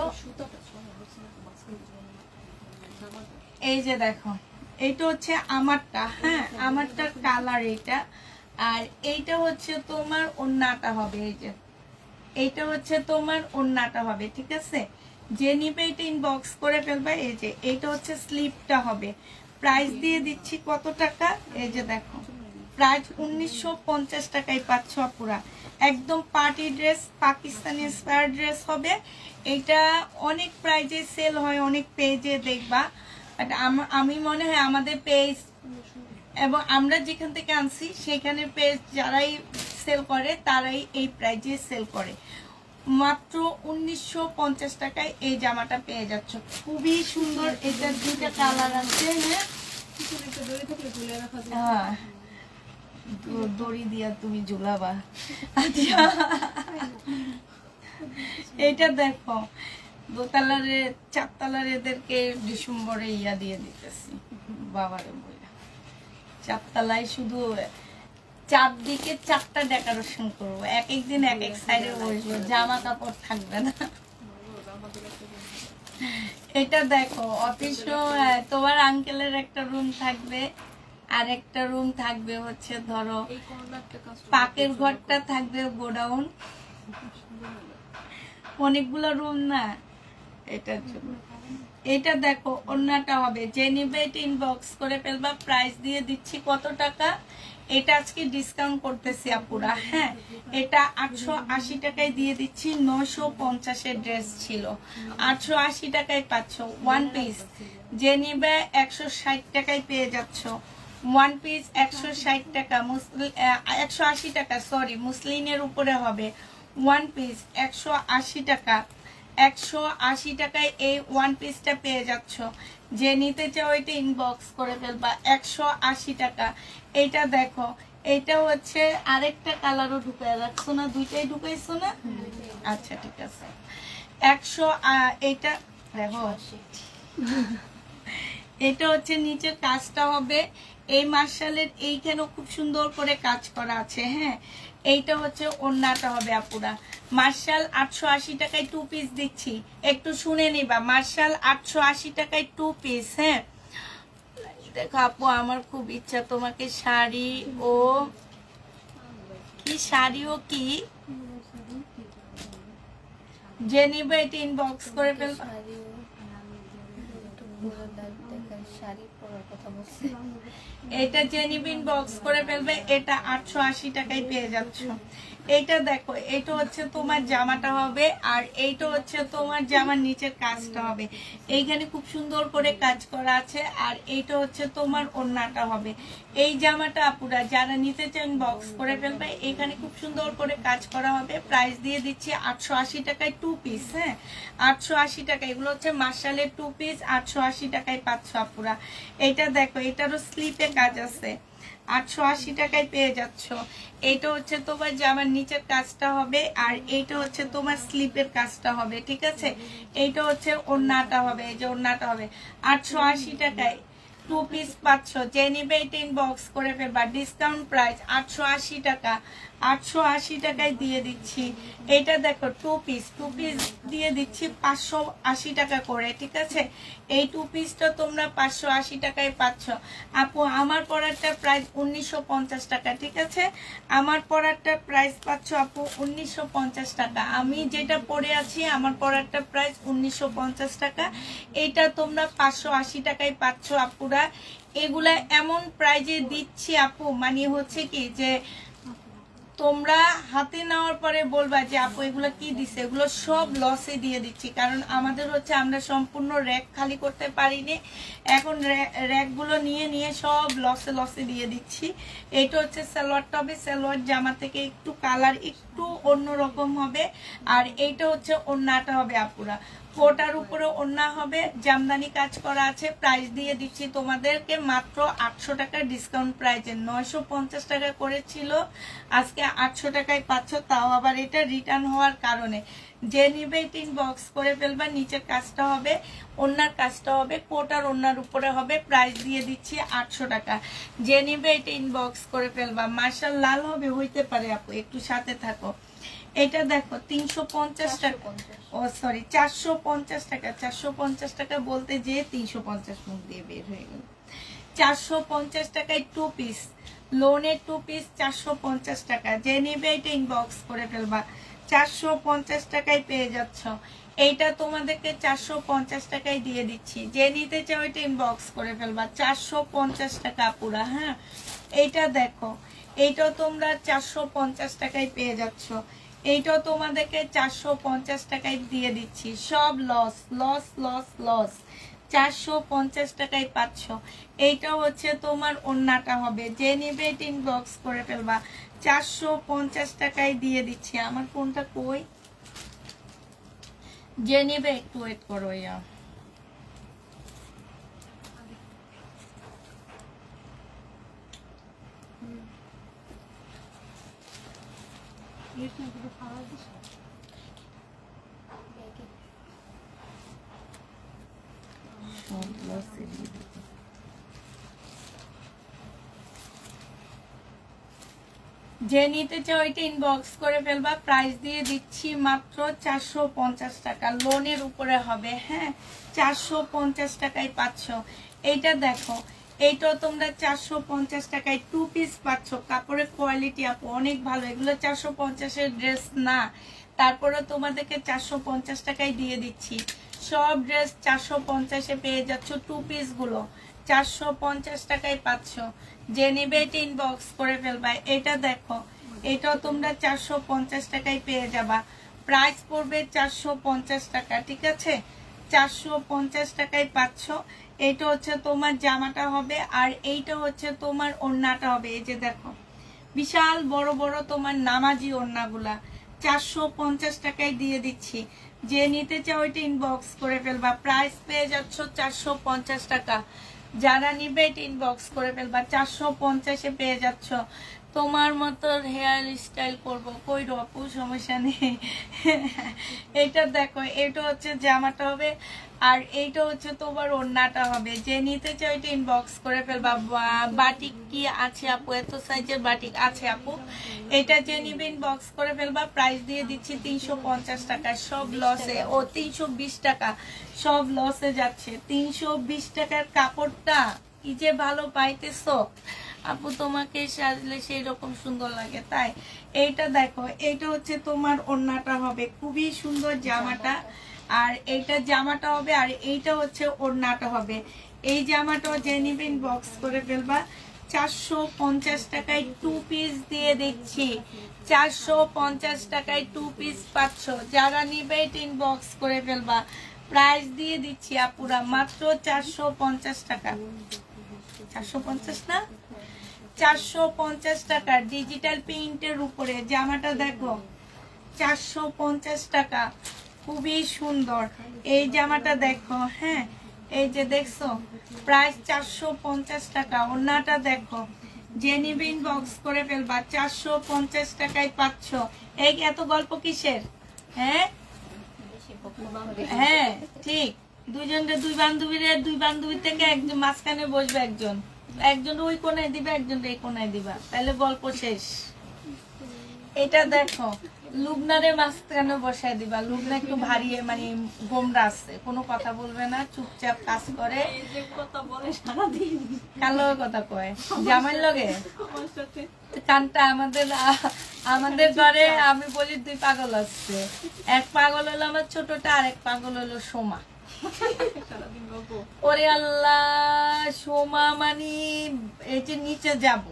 এই যে দেখো এইটা হচ্ছে আমারটা, হ্যাঁ আমারটার কালার এইটা। আর এইটা হচ্ছে তোমার ওড়নাটা হবে, এই যে এইটা হচ্ছে তোমার ওড়নাটা হবে, ঠিক আছে। যে নিবে এটা ইনবক্স করে ফেলবা। এই যে এইটা হচ্ছে স্লিপটা হবে। প্রাইস দিয়ে দিচ্ছি কত টাকা, এই যে দেখো প্রাইস 1950 টাকায় পাচ্ছ পুরা। একদম party dress, Pakistani inspire dress হবে। এটা অনেক প্রাইজে সেল হয়, অনেক পেজে দেখবা। বাট আমি মনে হয় আমাদের পেজ এবং আমরা যেখান থেকে আনছি সেখানে পেজ যারাই সেল করে তারাই এই প্রাইজে সেল করে। মাত্র 1950 টাকায় এই জামাটা পেয়ে যাচ্ছ, খুবই সুন্দর। এটা দুইটা কালার আছে, হ্যাঁ দড়ি দিয়া তুমি ঝুলাবা। আচ্ছা এটা দেখো দোতলারে চারতলার এদেরকে ডিসেম্বরে ইয়া দিয়ে দিতেছি বাবারে বইলা। চারতলায় শুধু চারদিকে 4টা ডেকোরেশন করবো, এক একদিন এক এক সাইডে বসবো, জামা কাপড় থাকবে না। এটা দেখো অফিস তোমার আঙ্কেলের একটা রুম থাকবে, আর একটা রুম থাকবে হচ্ছে ধরো পাকের ঘরটা থাকবে গোডাউন, অনেকগুলো রুম না এটার জন্য। এটা দেখো ওড়নাটা হবে। যে নিবে এটা ইনবক্স করে ফেলবা, প্রাইস দিয়ে দিচ্ছি কত টাকা। এটা আজকে ডিসকাউন্ট করতেছি আপুরা, হ্যাঁ এটা 880 টাকায় দিয়ে দিচ্ছি। 950 ড্রেস ছিল, 880 টাকায় পাচ্ছ ওয়ান পিস। যে নিবে 160 টাকায় পেয়ে যাচ্ছ ওয়ান পিস। 160 টাকা 180 টাকা, সরি মুসলিনের উপরে হবে ওয়ান পিস 180 টাকা। 180 টাকায় এই ওয়ান পিসটা পেয়ে যাচ্ছ। যে নিতে চাও এটা ইনবক্স করে ফেলবা, 180 টাকা। এইটা দেখো এইটা হচ্ছে আরেকটা কালারও ঢুকায় রাখছো না, দুইটাই ঢুকাইছো না, আচ্ছা ঠিক আছে। 100 এইটা দেখো এটা হচ্ছে নিচের কাজটা হবে। এই মার্শালের এইখানেও খুব সুন্দর করে কাজ করা আছে, হ্যাঁ এইটা হচ্ছে ওড়নাটা হবে আপুরা। মার্শাল 880 টাকায় 2 পিস দিচ্ছি, একটু শুনে নিবা। মার্শাল 880 টাকায় 2 পিস, হ্যাঁ দেখো আপু আমার খুব ইচ্ছা তোমাকে শাড়ি ও কি যে নিবে এটা ইনবক্স করে ফেলবা। এটা যে নিবে ইনবক্স করে ফেলবে, এটা 880 টাকায় পেয়ে যাচ্ছ। এইটা দেখো এটা হচ্ছে তোমার জামাটা হবে, আর এইটা হচ্ছে তোমার জামার নিচের কাজটা হবে। এইখানে খুব সুন্দর করে কাজ করা আছে, আর এইটা হচ্ছে তোমার ওড়নাটা হবে। এই জামাটা আপুরা যারা নিতে চান বক্স করে ফেলবে, এখানে খুব সুন্দর করে কাজ করা হবে। প্রাইস দিয়ে দিচ্ছি 880 টাকায় 2 পিস, হ্যাঁ 880 টাকা। এগুলো হচ্ছে মার্শালের 2 পিস, 880 টাকায় পাচ্ছ আপুরা। এইটা দেখো এটারও স্লিপে কাজ আছে, 880 টাকায় পেয়ে যাচ্ছ। এইটা হচ্ছে তোমার জামার নিচের কাজটা হবে, আর এইটা হচ্ছে তোমার স্লিপের কাজটা হবে, ঠিক আছে। এইটা হচ্ছে ওড়নাটা হবে, এই যে ওড়নাটা হবে 880 টাকায় 2 পিস পাচ্ছ। যে নিবে এটা ইনবক্স করে ফেলবা, ডিসকাউন্ট প্রাইস 880 টাকা 880 টাকায় দিয়ে দিচ্ছি। এটা দেখো টু পিস দিয়ে দিচ্ছি 580 টাকা করে, ঠিক আছে। এই টু পিসটা তোমরা 580 টাকায় পাচ্ছ। আপু আমার পরারটার প্রাইস 1950 টাকা, ঠিক আছে। আমার পরারটার প্রাইস পাচ্ছ আপু 1950 টাকা। আমি যেটা পরে আছি আমার পরারটার প্রাইস 1950 টাকা। এটা তোমরা 580 টাকায় পাচ্ছ আপুরা। এগুলা এমন প্রাইজে দিচ্ছি আপু, মানে হচ্ছে কি যে তোমরা হাতে নেওয়ার পরে বলবা যে আপু এগুলো কি দিচ্ছে, এগুলো সব লসে দিয়ে দিচ্ছি। কারণ আমাদের হচ্ছে আমরা সম্পূর্ণ র্যাক খালি করতে পারিনি, এখন র্যাকগুলো নিয়ে সব লসে দিয়ে দিচ্ছি। এটা হচ্ছে সালোয়ারটা হবে, সালোয়ার জামা থেকে একটু কালার একটু অন্যরকম হবে। আর এইটা হচ্ছে ওড়নাটা হবে আপুরা, কোটার উপরে ওড়না হবে, জামদানি কাজ করা আছে। প্রাইস দিয়ে দিচ্ছি তোমাদেরকে মাত্র 800 টাকা ডিসকাউন্ট প্রাইসে। 950 টাকা করেছিল, আজকে 800 টাকায় পাচ্ছ, তাও আবার এটা রিটার্ন হওয়ার কারণে। যে নিবে এটা ইনবক্স করে ফেলবা। নিচের কাজটা হবে, ওড়নার কাজটা হবে, কোটার ওড়নার উপরে হবে। প্রাইস দিয়ে দিচ্ছি 800 টাকা। যে নিবে এটা ইনবক্স করে ফেলবা। মার্শাল লাল হবে, হইতে পারে আপু, একটু সাথে থাকো। এটা দেখো 350 টাকা, ও সরি 450 টাকা। 450 টাকা বলতে যে 350 মুখ দিয়ে বের হয়ে গেল। 450 টাকায় টু পিস, লোনের টু পিস 450 টাকা। যে নেবে এটা ইনবক্স করে ফেলবা। 450 টাকায় পেয়ে যাচ্ছ। এইটা তোমাদেরকে 450 টাকায় দিয়ে দিচ্ছি। যে নিতে চাও এটা ইনবক্স করে ফেলবা। 450 টাকা পুরা। হ্যাঁ, এইটা দেখো, এইটাও তোমরা 450 টাকায় পেয়ে যাচ্ছ। এইটাও তোমাদেরকে 450 টাকায় দিয়ে দিচ্ছি। সব লস লস লস লস। 450 টাকায় পাচ্ছ। এইটা হচ্ছে তোমার ওড়নাটা হবে। যে নিবে এটা ইনবক্স করে ফেলবা। 450 টাকায় দিয়ে দিচ্ছি। আমার ফোনটা কই? যে নিবে একটু ওয়েট করো। ইয়া যে নিতে চাও এটা ইনবক্স করে ফেলবা। প্রাইস দিয়ে দিচ্ছি মাত্র 450 টাকা। লোনের উপরে হবে। হ্যাঁ, 450 টাকায় পাচ্ছ। এইটা দেখো, এইটাও তোমরা 450 টাকায় টু পিস পাচ্ছ। কাপড়ের কোয়ালিটি আপু অনেক ভালো। এগুলো 450-এর ড্রেস না, তারপরে তোমাদেরকে 450 টাকায় দিয়ে দিচ্ছি। সব ড্রেস 450-এ পেয়ে যাচ্ছ। টু পিস গুলো 450 টাকায় পাচ্ছ। যে নেবে এটা ইনবক্স করে ফেলবা। এটা দেখো, এটাও তোমরা 450 টাকায় পেয়ে যাবা। প্রাইস পড়বে 450 টাকা, ঠিক আছে। 450 টাকায় পাচ্ছ। এটা হচ্ছে তোমার জামাটা হবে, আর এইটা হচ্ছে তোমার ওড়নাটা হবে। এই যে দেখো, বিশাল বড় বড় তোমার নামাজি ওড়নাগুলা 450 টাকায় দিয়ে দিচ্ছি। যে নিতে চাও এটা ইনবক্স করে ফেলবা। প্রাইস পেয়ে যাচ্ছ 450 টাকা। যারা নিবে এটা ইনবক্স করে ফেলবা। 450-এ পেয়ে যাচ্ছ। তোমার মতো হেয়ার স্টাইল করবো, কই আপু, সমস্যা নেই। এটা দেখো, এটা হচ্ছে জামাটা হবে, আর এইটা হচ্ছে তোমার ওড়নাটা হবে। যে নিতে চাও এটা ইনবক্স করে ফেলবা। বাটিক কি আছে আপু? এত সাইজের বাটিক আছে আপু। এটা যে নিবে ইনবক্স করে ফেলবা। প্রাইস দিয়ে দিচ্ছি 350 টাকা। সব লসে, ও 320 টাকা, সব লসে যাচ্ছে। 320 টাকার কাপড়টা কি যে ভালো পাইতেছো আপু, তোমাকে সাজলে সেই রকম সুন্দর লাগে। তাই এইটা দেখো, এইটা হচ্ছে তোমার ওড়নাটা হবে। খুবই সুন্দর জামাটা। আর এইটা জামাটা হবে, আর এইটা হচ্ছে ওড়নাটা হবে। এই জামাটাও যে নিবে ইনবক্স করে ফেলবা। 450 টাকায় টু পিস দিয়ে দিচ্ছি। 450 টাকায় টু পিস পাচ্ছ। যারা নিবে এটা ইনবক্স করে ফেলবা। প্রাইস দিয়ে দিচ্ছি আপুরা মাত্র 450 টাকা। 450 না, 450 টাকা। ডিজিটাল প্রিন্টের উপরে জামাটা দেখো, 450 টাকা। খুবই সুন্দর এই জামাটা দেখো। হ্যাঁ, এই যে দেখছো, প্রাইস 450 টাকা। ওড়নাটা দেখো, যে নিবে ইনবক্স করে ফেলবা। 450 টাকায় পাচ্ছ। এই এত গল্প কিসের? হ্যাঁ হ্যাঁ, ঠিক। দুই বান্ধবীর থেকে একজন মাঝখানে বসবে, একজন ওই কোনায় দিবে, একজন এই কোনায় দিবা, তাহলে গল্প শেষ। এটা দেখো লুবনারে মাঝখানে বসায় দিবা। লুবনা একটু ভারী মানে গোমরা আছে, কোনো কথা বলবে না, চুপচাপ কাজ করে। কালো কথা কয় জামাইর লগে কানটা আমাদের ঘরে আমি বলি 2 পাগল আসছে। এক পাগল হলো আমার ছোটটা, আর এক পাগল হলো সোমা। ওরে আল্লাহ, সোমা মানে এই যে নিচে যাব,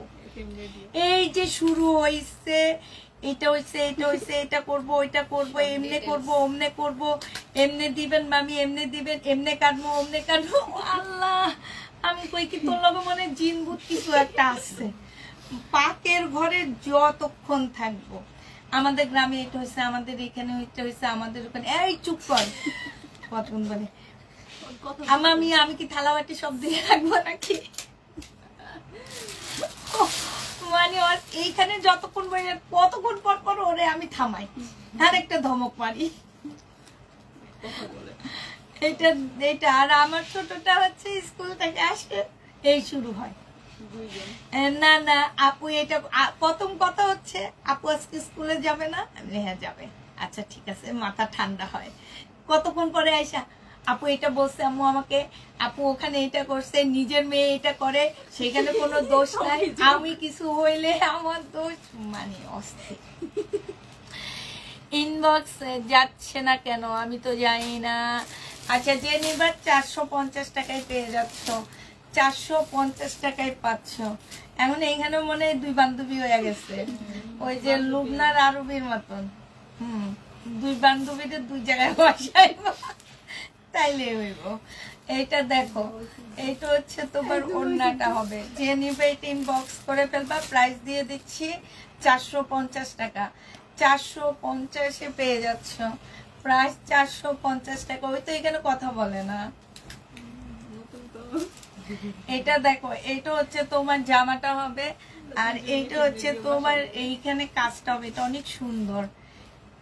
এই যে শুরু হইছে, এটা হইছে, এটা হইছে, এটা করবো, ওইটা করবো, এমনি করবো, অমনে করবো, এমনি দিবেন মামি, এমনি দিবেন, এমনি কাটবো, অমনে কাটবো। আল্লাহ, আমি কই কি তোর লগে মনে জিন ভূত কিছু একটা আছে। পাকের ঘরে যতক্ষণ থাকবো, আমাদের গ্রামে এটা হয়েছে, আমাদের এখানে এটা হয়েছে, আমাদের ওখানে, এই চুপ কর কতক্ষণ বলে আমি কি থালা বাটি সব দিয়ে রাখবো নাকি? মানে এইখানে যতক্ষণ বসে কতক্ষণ পর পর ওরে আমি থামাই, আর একটা ধমক মারি। এটা আর আমার ছোটটা হচ্ছে স্কুল থেকে আসে, এই শুরু হয়। না না আপু, এটা প্রথম কথা হচ্ছে আপু আজকে স্কুলে যাবে না? হ্যাঁ যাবে। আচ্ছা ঠিক আছে, মাথা ঠান্ডা হয়। কতক্ষণ পরে আইসা আপু এটা বলছে আম্মু আমাকে, আপু ওখানে এটা করছে, নিজের মেয়ে এটা করে, সেখানে কোনো দোষ নাই, আমি কিছু হইলে আমার দোষ, মানে অস্থির। ইনবক্স যাচ্ছে না কেন আমি তো জানি না। আচ্ছা, যে নিবার 450 টাকায় পেয়ে যাচ্ছ, 450 টাকায় পাচ্ছ। এখন এইখানে মনে হয় 2 বান্ধবী হয়ে গেছে, ওই যে লুবনার আরবির মতন। 2 বান্ধবীদের 2 জায়গায় বসাইব, তাইলে হইব। এইটা দেখো, এইটা হচ্ছে তোমার ওড়নাটা হবে। যে নিবে এটা ইনবক্স করে ফেলবা। প্রাইস দিয়ে দিচ্ছি 450 টাকা। 450-এ পেয়ে যাচ্ছ, প্রাইস 450 টাকা। ওই তো এখানে কথা বলে না। এটা দেখো, এটা হচ্ছে তোমার জামাটা হবে, আর এইটা হচ্ছে তোমার এইখানে কাজটা হবে। এটা অনেক সুন্দর।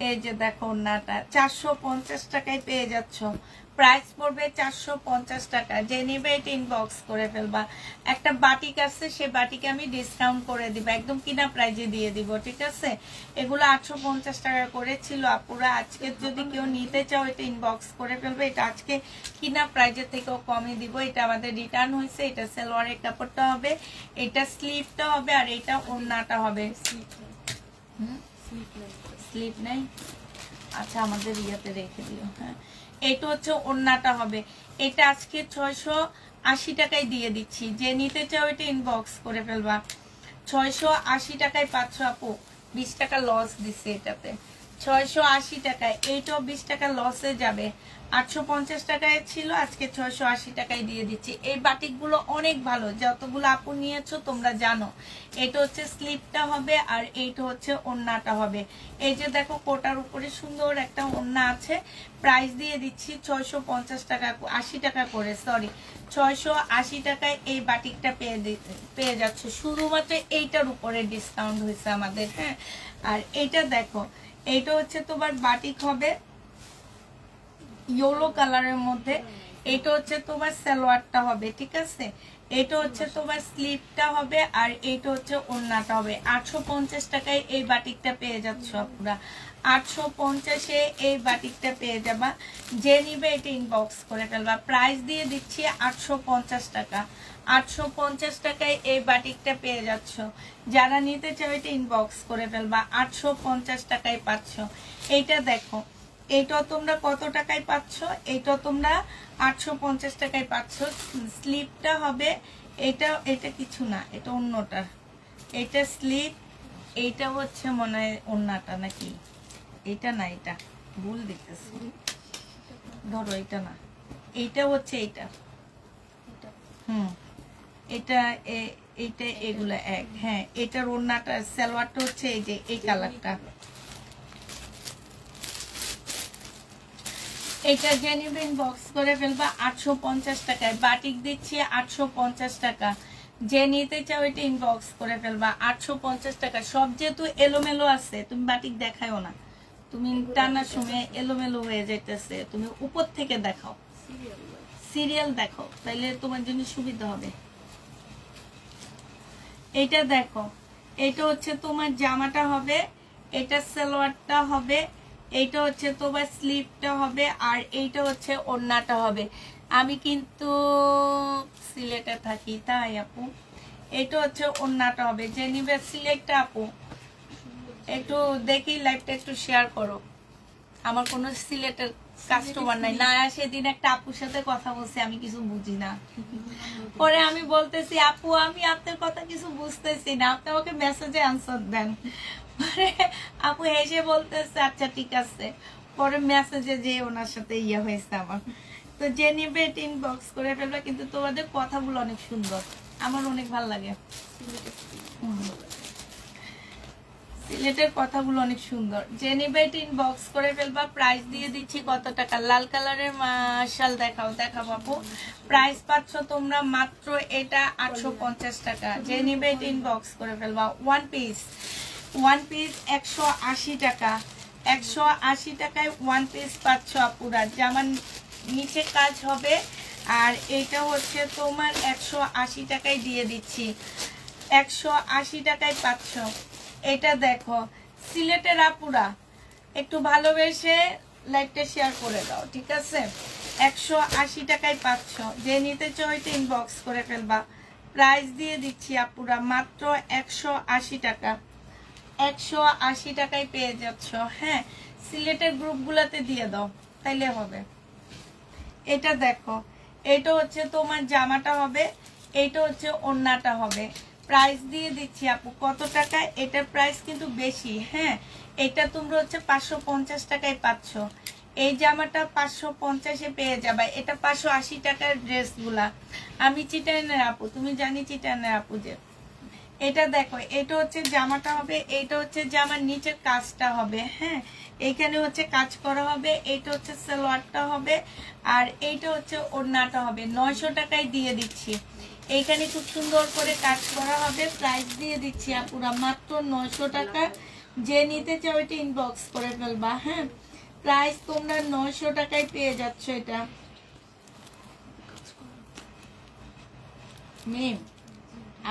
এই যে দেখো ওড়নাটা 450 টাকায় পেয়ে যাচ্ছ। প্রাইস পড়বে 450 টাকা। যে নিবে এটা ইনবক্স করে ফেলবা। একটা বাটিক আছে, সে বাটিকে আমি ডিসকাউন্ট করে দিব, একদম কিনা প্রাইজে দিয়ে দিব, ঠিক আছে? এগুলো 850 টাকা করে ছিল আপুরা। আজকে যদি কেউ নিতে চাও এটা ইনবক্স করে ফেলবে। এটা আজকে কিনা প্রাইজের থেকেও কমই দিব। এটা আমাদের রিটার্ন হয়েছে। এটা সালোয়ারের কাপড়টা হবে, এটা স্লিভটা হবে, আর এটা ওড়নাটা হবে। স্লিপ নাই? আচ্ছা, আমাদের ইয়াতে রেখে দিও। হ্যাঁ, এটা হচ্ছে ওড়নাটা হবে। এটা আজকে 680 টাকায় দিয়ে দিচ্ছি। যে নিতে চাও এটা ইনবক্স করে ফেলবা। 680 টাকায় পাচ্ছ আপু। 20 টাকা লস দিচ্ছে এটাতে। 680 টাকায়, এইটাও 20 টাকা লসে যাবে। 850 টাকায় ছিল, আজকে 680 টাকায় দিয়ে দিচ্ছি। এই বাটিকগুলো অনেক ভালো, যতগুলো আপু নিয়েছো তোমরা জানো। এটা হচ্ছে স্লিপটা হবে, আর এইটা হচ্ছে ওড়নাটা হবে। এই যে দেখো, কোটার উপরে সুন্দর একটা ওড়না আছে। প্রাইস দিয়ে দিচ্ছি 650 টাকা, 80 টাকা করে, সরি 680 টাকায় এই বাটিকটা পেয়ে যাচ্ছে। শুধুমাত্র এইটার উপরে ডিসকাউন্ট হয়েছে আমাদের। হ্যাঁ, আর এইটা দেখো, এইটা হচ্ছে তোমার বাটিক হবে ইয়েলো কালারের মধ্যে। এটা হচ্ছে তোমার সালোয়ারটা হবে, ঠিক আছে? এটা হচ্ছে তোমার স্লিভটা হবে, আর এইটা হচ্ছে ওড়নাটা হবে। 850 টাকায় এই বাটিকটা পেয়ে যাচ্ছ আপনারা। 850-এ এই বাটিকটা পেয়ে যাবা। যে নিবে এটা ইনবক্স করে ফেলবা। প্রাইস দিয়ে দিচ্ছি 850 টাকা। 850 টাকায় এই বাটিকটা পেয়ে যাচ্ছ। যারা নিতে চাও এটা ইনবক্স করে ফেলবা। 850 টাকায় পাচ্ছ। এইটা দেখো, এইটা তোমরা কত টাকায় পাচ্ছ? এইটা তোমরা 850 টাকায় পাচ্ছ। স্লিপটা হবে এটা কিছু না, এটা অন্যটা। এটা স্লিপ, এইটা হচ্ছে মনে হয় ওড়নাটা, নাকি? এটা না, এটা ভুল দিতেছি। ধরো, এটা না, এইটা হচ্ছে এইটা। এটা এইটা এগুলা এক। হ্যাঁ, এটার ওড়নাটা সালোয়ারটা হচ্ছে এই যে এই কালারটা। এটা জেনুইন বক্স করে ফেলবা। 850 টাকায় বাটিক দিচ্ছি, 850 টাকা। যে নিতে চাও এটা ইনবক্স করে ফেলবা। 850 টাকা। সব যেহেতু এলোমেলো আছে, তুমি বাটিক দেখাও না, তুমি টানার সময় এলোমেলো হয়ে যাইতেছে। তুমি উপর থেকে দেখাও, সিরিয়াল দেখো, তাইলে তোমার জন্য সুবিধা হবে। এইটা দেখো, এটা হচ্ছে তোমার জামাটা হবে, এটা সালোয়ারটা হবে, এইটা হচ্ছে তোমার স্লিভটা হবে, আর এইটা হচ্ছে ওড়নাটা হবে। আমি কিন্তু সিলেটে থাকি তাই আপু। এটা হচ্ছে ওড়নাটা হবে। যে নিবে সিলেটটা আপু একটু দেখি লাইভটা একটু শেয়ার করো। আমার কোনো সিলেটের কাস্টমার নাই না। সেদিন একটা আপুর সাথে কথা বলছি, আমি কিছু বুঝি না। পরে আমি বলতেছি আপু আমি আপনার কথা কিছু বুঝতেছি না, আপনি আমাকে মেসেজে আনসার দেন। পরে আপু হেসে বলতেছে আচ্ছা ঠিক আছে। পরে মেসেজে যে ওনার সাথে ইয়ে হয়েছে আমার। তো যে নিবে ইনবক্স করে ফেলবে, কিন্তু তোমাদের কথাগুলো অনেক সুন্দর, আমার অনেক ভালো লাগে। সিলেটের কথাগুলো অনেক সুন্দর। যে নিবে ইনবক্স করে ফেলবা। প্রাইস দিয়ে দিচ্ছি কত টাকা? লাল কালারের মাশাল দেখাও, দেখাও আপু। প্রাইস পাচ্ছ তোমরা মাত্র এটা 850 টাকা। যে নিবে ইনবক্স করে ফেলবা। ওয়ান পিস 180 টাকা। 180 টাকায় ওয়ান পিস পাচ্ছ আপুরা। জামার নিচে কাজ হবে, আর এটা হচ্ছে তোমার 180 টাকায় দিয়ে দিচ্ছি। 180 টাকায় পাচ্ছ। এটা দেখো সিলেটের আপুরা একটু ভালোবেসে লাইকটা শেয়ার করে দাও, ঠিক আছে? 180 টাকায় পাচ্ছ। যে নিতে চাও এটা ইনবক্স করে ফেলবা। প্রাইস দিয়ে দিচ্ছি আপুরা মাত্র 180 টাকা। 180 টাকায় পেয়ে যাচ্ছ। হ্যাঁ, সিলেটের গ্রুপগুলোতে দিয়ে দাও তাইলে হবে। এটা দেখো, এটা হচ্ছে তোমার জামাটা হবে, এটা হচ্ছে ওড়নাটা হবে। প্রাইস দিয়ে দিচ্ছি আপু কত টাকা? এটার প্রাইস কিন্তু বেশি। হ্যাঁ, এটা তোমরা হচ্ছে 550 টাকায় পাচ্ছ। এই জামাটা 550-এ পেয়ে যাবে। এটা 580 টাকার ড্রেসগুলা। আমি চিটানের আপু, তুমি জানি চিটানের আপু যে। এটা দেখো, এটা হচ্ছে জামাটা হবে, এটা হচ্ছে জামার নিচের কাজটা হবে। হ্যাঁ, এইখানে হচ্ছে কাজ করা হবে, এইটা হচ্ছে সালোয়ারটা হবে, আর এইটা হচ্ছে ওড়নাটা হবে। 900 টাকায় দিয়ে দিচ্ছি। এইখানে খুব সুন্দর করে কাজ করা হবে। প্রাইস দিয়ে দিচ্ছি আপুরা মাত্র 900 টাকা। যে নিতে চাও এটা ইনবক্স করে ফেলবা। হ্যাঁ, প্রাইস তোমরা 900 টাকায় পেয়ে যাচ্ছ। এটা মেম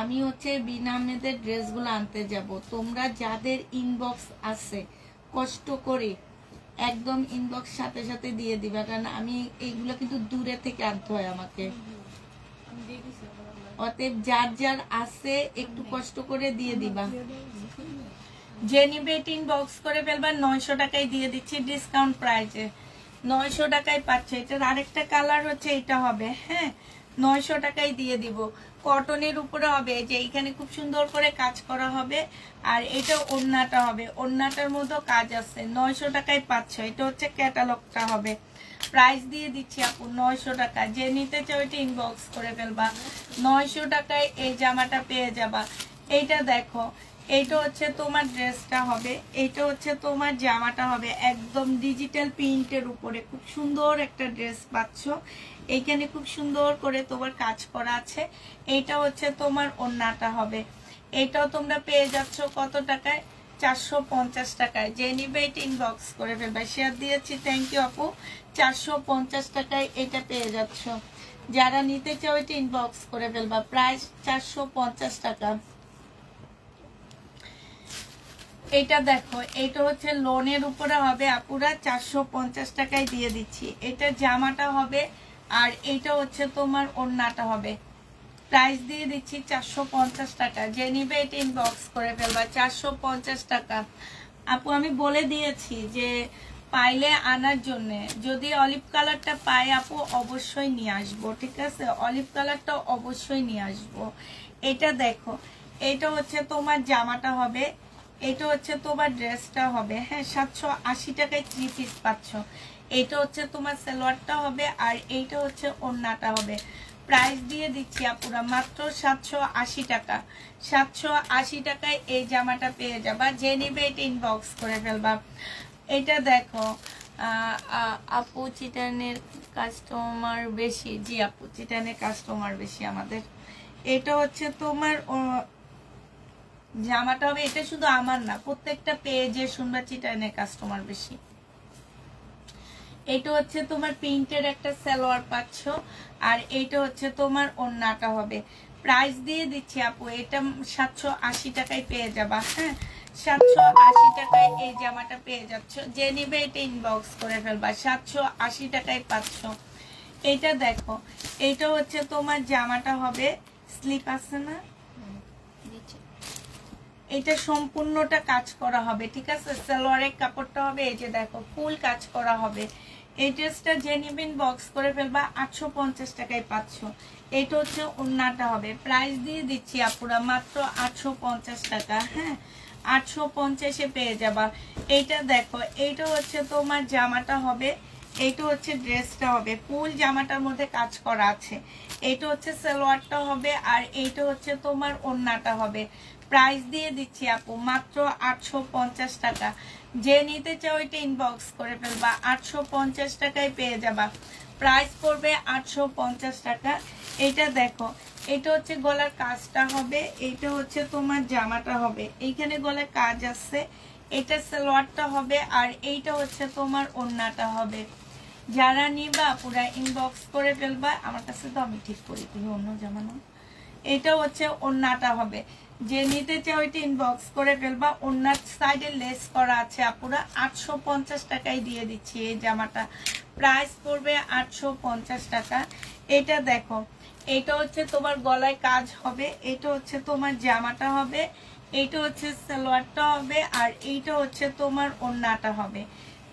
আমি হচ্ছে বিনা আহমেদের ড্রেসগুলো আনতে যাব। তোমরা যাদের ইনবক্স আছে কষ্ট করে একদম ইনবক্স সাথে সাথে দিয়ে দিবা, কারণ আমি এইগুলো কিন্তু দূরে থেকে আনতে হয় আমাকে। অতএব যার যার আছে একটু কষ্ট করে দিয়ে দিবা। যে নিবে ইনবক্স করে ফেলবা। 900 টাকায় দিয়ে দিচ্ছি ডিসকাউন্ট প্রাইসে। 900 টাকায় পাচ্ছে। এটার আরেকটা কালার হচ্ছে এটা হবে। হ্যাঁ, 900 টাকায় দিয়ে দিব। কটনের উপরে হবে, যে এখানে খুব সুন্দর করে কাজ করা হবে, আর এটা ওড়নাটা হবে। ওড়নাটার মধ্যে কাজ আছে। 900 টাকায় পাচ্ছ। এটা হচ্ছে ক্যাটালগটা হবে। প্রাইস দিয়ে দিচ্ছি আপু 900 টাকা। যে নিতে চাও এটা ইনবক্স করে ফেলবা। 900 টাকায় এই জামাটা পেয়ে যাবা। এইটা দেখো, এইটা হচ্ছে তোমার ড্রেসটা হবে, এইটা হচ্ছে তোমার জামাটা হবে। একদম ডিজিটাল প্রিন্টের উপরে খুব সুন্দর একটা ড্রেস পাচ্ছ। এইখানে খুব সুন্দর করে তোমার কাজ করা আছে। এইটা হচ্ছে তোমার ওড়নাটা হবে। এইটাও তোমরা পেয়ে যাচ্ছ কত টাকায়? 450 টাকায়। যে নিবে এটা ইনবক্স করে ফেলবে। শেয়ার দিয়েছি, থ্যাংক ইউ আপু। 450 টাকায় এটা পেয়ে যাচ্ছ। যারা নিতে চাও এটা ইনবক্স করে ফেলবা। প্রাইস 450 টাকা। এটা দেখো, এটা হচ্ছে লোনের উপরে হবে আপুরা। 450 টাকায় দিয়ে দিচ্ছি। এটা জামাটা হবে, আর এটা হচ্ছে তোমার ওড়নাটা হবে। প্রাইস দিয়ে দিচ্ছি 450 টাকা। যে নিবে এটা ইনবক্স করে ফেলবা। 450 টাকা। আপু আমি বলে দিয়েছি যে পাইলে আনার জন্য, যদি অলিভ কালারটা পাই আপু অবশ্যই নিয়ে আসবো, ঠিক আছে? অলিভ কালারটা অবশ্যই নিয়ে আসবো। এটা দেখো, এটা হচ্ছে তোমার জামাটা হবে, এটা হচ্ছে তোমার ড্রেসটা হবে। হ্যাঁ, 780 টাকায় 3 পিস পাচ্ছ। এটা হচ্ছে তোমার সালোয়ারটা হবে, আর এইটা হচ্ছে ওড়নাটা হবে। প্রাইস দিয়ে দিচ্ছি আপুরা মাত্র 780 টাকা। 780 টাকায় এই জামাটা পেয়ে যাবা। যে নিবে এটা ইনবক্স করে ফেলবা। এটা দেখো আপু চিটানের কাস্টমার বেশি। জি আপু, চিটানের কাস্টমার বেশি আমাদের। এটা হচ্ছে তোমার জামাটা হবে। এটা শুধু আমার না, প্রত্যেকটা পেজে শুনবা চিটানের কাস্টমার বেশি। এটা হচ্ছে তোমার প্রিন্টের একটা সালোয়ার পাচ্ছ, আর এইটা হচ্ছে তোমার ওড়নাটা হবে। প্রাইস দিয়ে দিচ্ছি আপু এটা 780 টাকায় পেয়ে যাবা। হ্যাঁ, 780 টাকায় এই জামাটা পেয়ে যাচ্ছ। যে নিবে এটা ইনবক্স করে ফেলবা। 780 টাকায় পাচ্ছ। এটা দেখো, এটা হচ্ছে তোমার জামাটা হবে স্লিপ আছে না, এটা সম্পূর্ণটা কাজ করা হবে, ঠিক আছে। সালোয়ারের কাপড়টা হবে এই যে দেখো ফুল কাজ করা হবে। এই ড্রেসটা যে নিবেন বক্স করে ফেলবা। 850 টাকায় পাচ্ছ। এটা হচ্ছে ওড়নাটা হবে। প্রাইস দিয়ে দিচ্ছি আপুরা মাত্র 850 টাকা। হ্যাঁ, 850-এ পেয়ে যাবা। এইটা দেখো, এইটা হচ্ছে তোমার জামাটা হবে, এইটা হচ্ছে ড্রেসটা হবে। ফুল জামাটার মধ্যে কাজ করা আছে। এইটা হচ্ছে সালোয়ারটা হবে, আর এইটা হচ্ছে তোমার ওড়নাটা হবে। প্রাইস দিয়ে দিচ্ছি আপু মাত্র 850 টাকা। যে নিতে চাও এটা ইনবক্স করে ফেলবা। 850 টাকায় পেয়ে যাবা। প্রাইস পড়বে 850 টাকা। এটা দেখো, এটা হচ্ছে গলার কাজটা হবে, এইটা হচ্ছে তোমার জামাটা হবে। এইখানে গলার কাজ আছে, এটা সালোয়ারটা হবে, আর এইটা হচ্ছে তোমার ওড়নাটা হবে। যারা নিবা পুরা ইনবক্স করে ফেলবা। আমার কাছে তো আমি ঠিক করি, তুমি অন্য জামানো। এটা হচ্ছে ওড়নাটা হবে। যে নিতে চাও এটা ইনবক্স করে ফেলবা। ওড়নার সাইডে লেস করা আছে আপুরা। 850 টাকায় দিয়ে দিচ্ছি এই জামাটা। প্রাইস পড়বে 850 টাকা। এটা দেখো, এটা হচ্ছে তোমার গলায় কাজ হবে, এটা হচ্ছে তোমার জামাটা হবে, এইটা হচ্ছে সালোয়ারটা হবে, আর এইটা হচ্ছে তোমার ওড়নাটা হবে।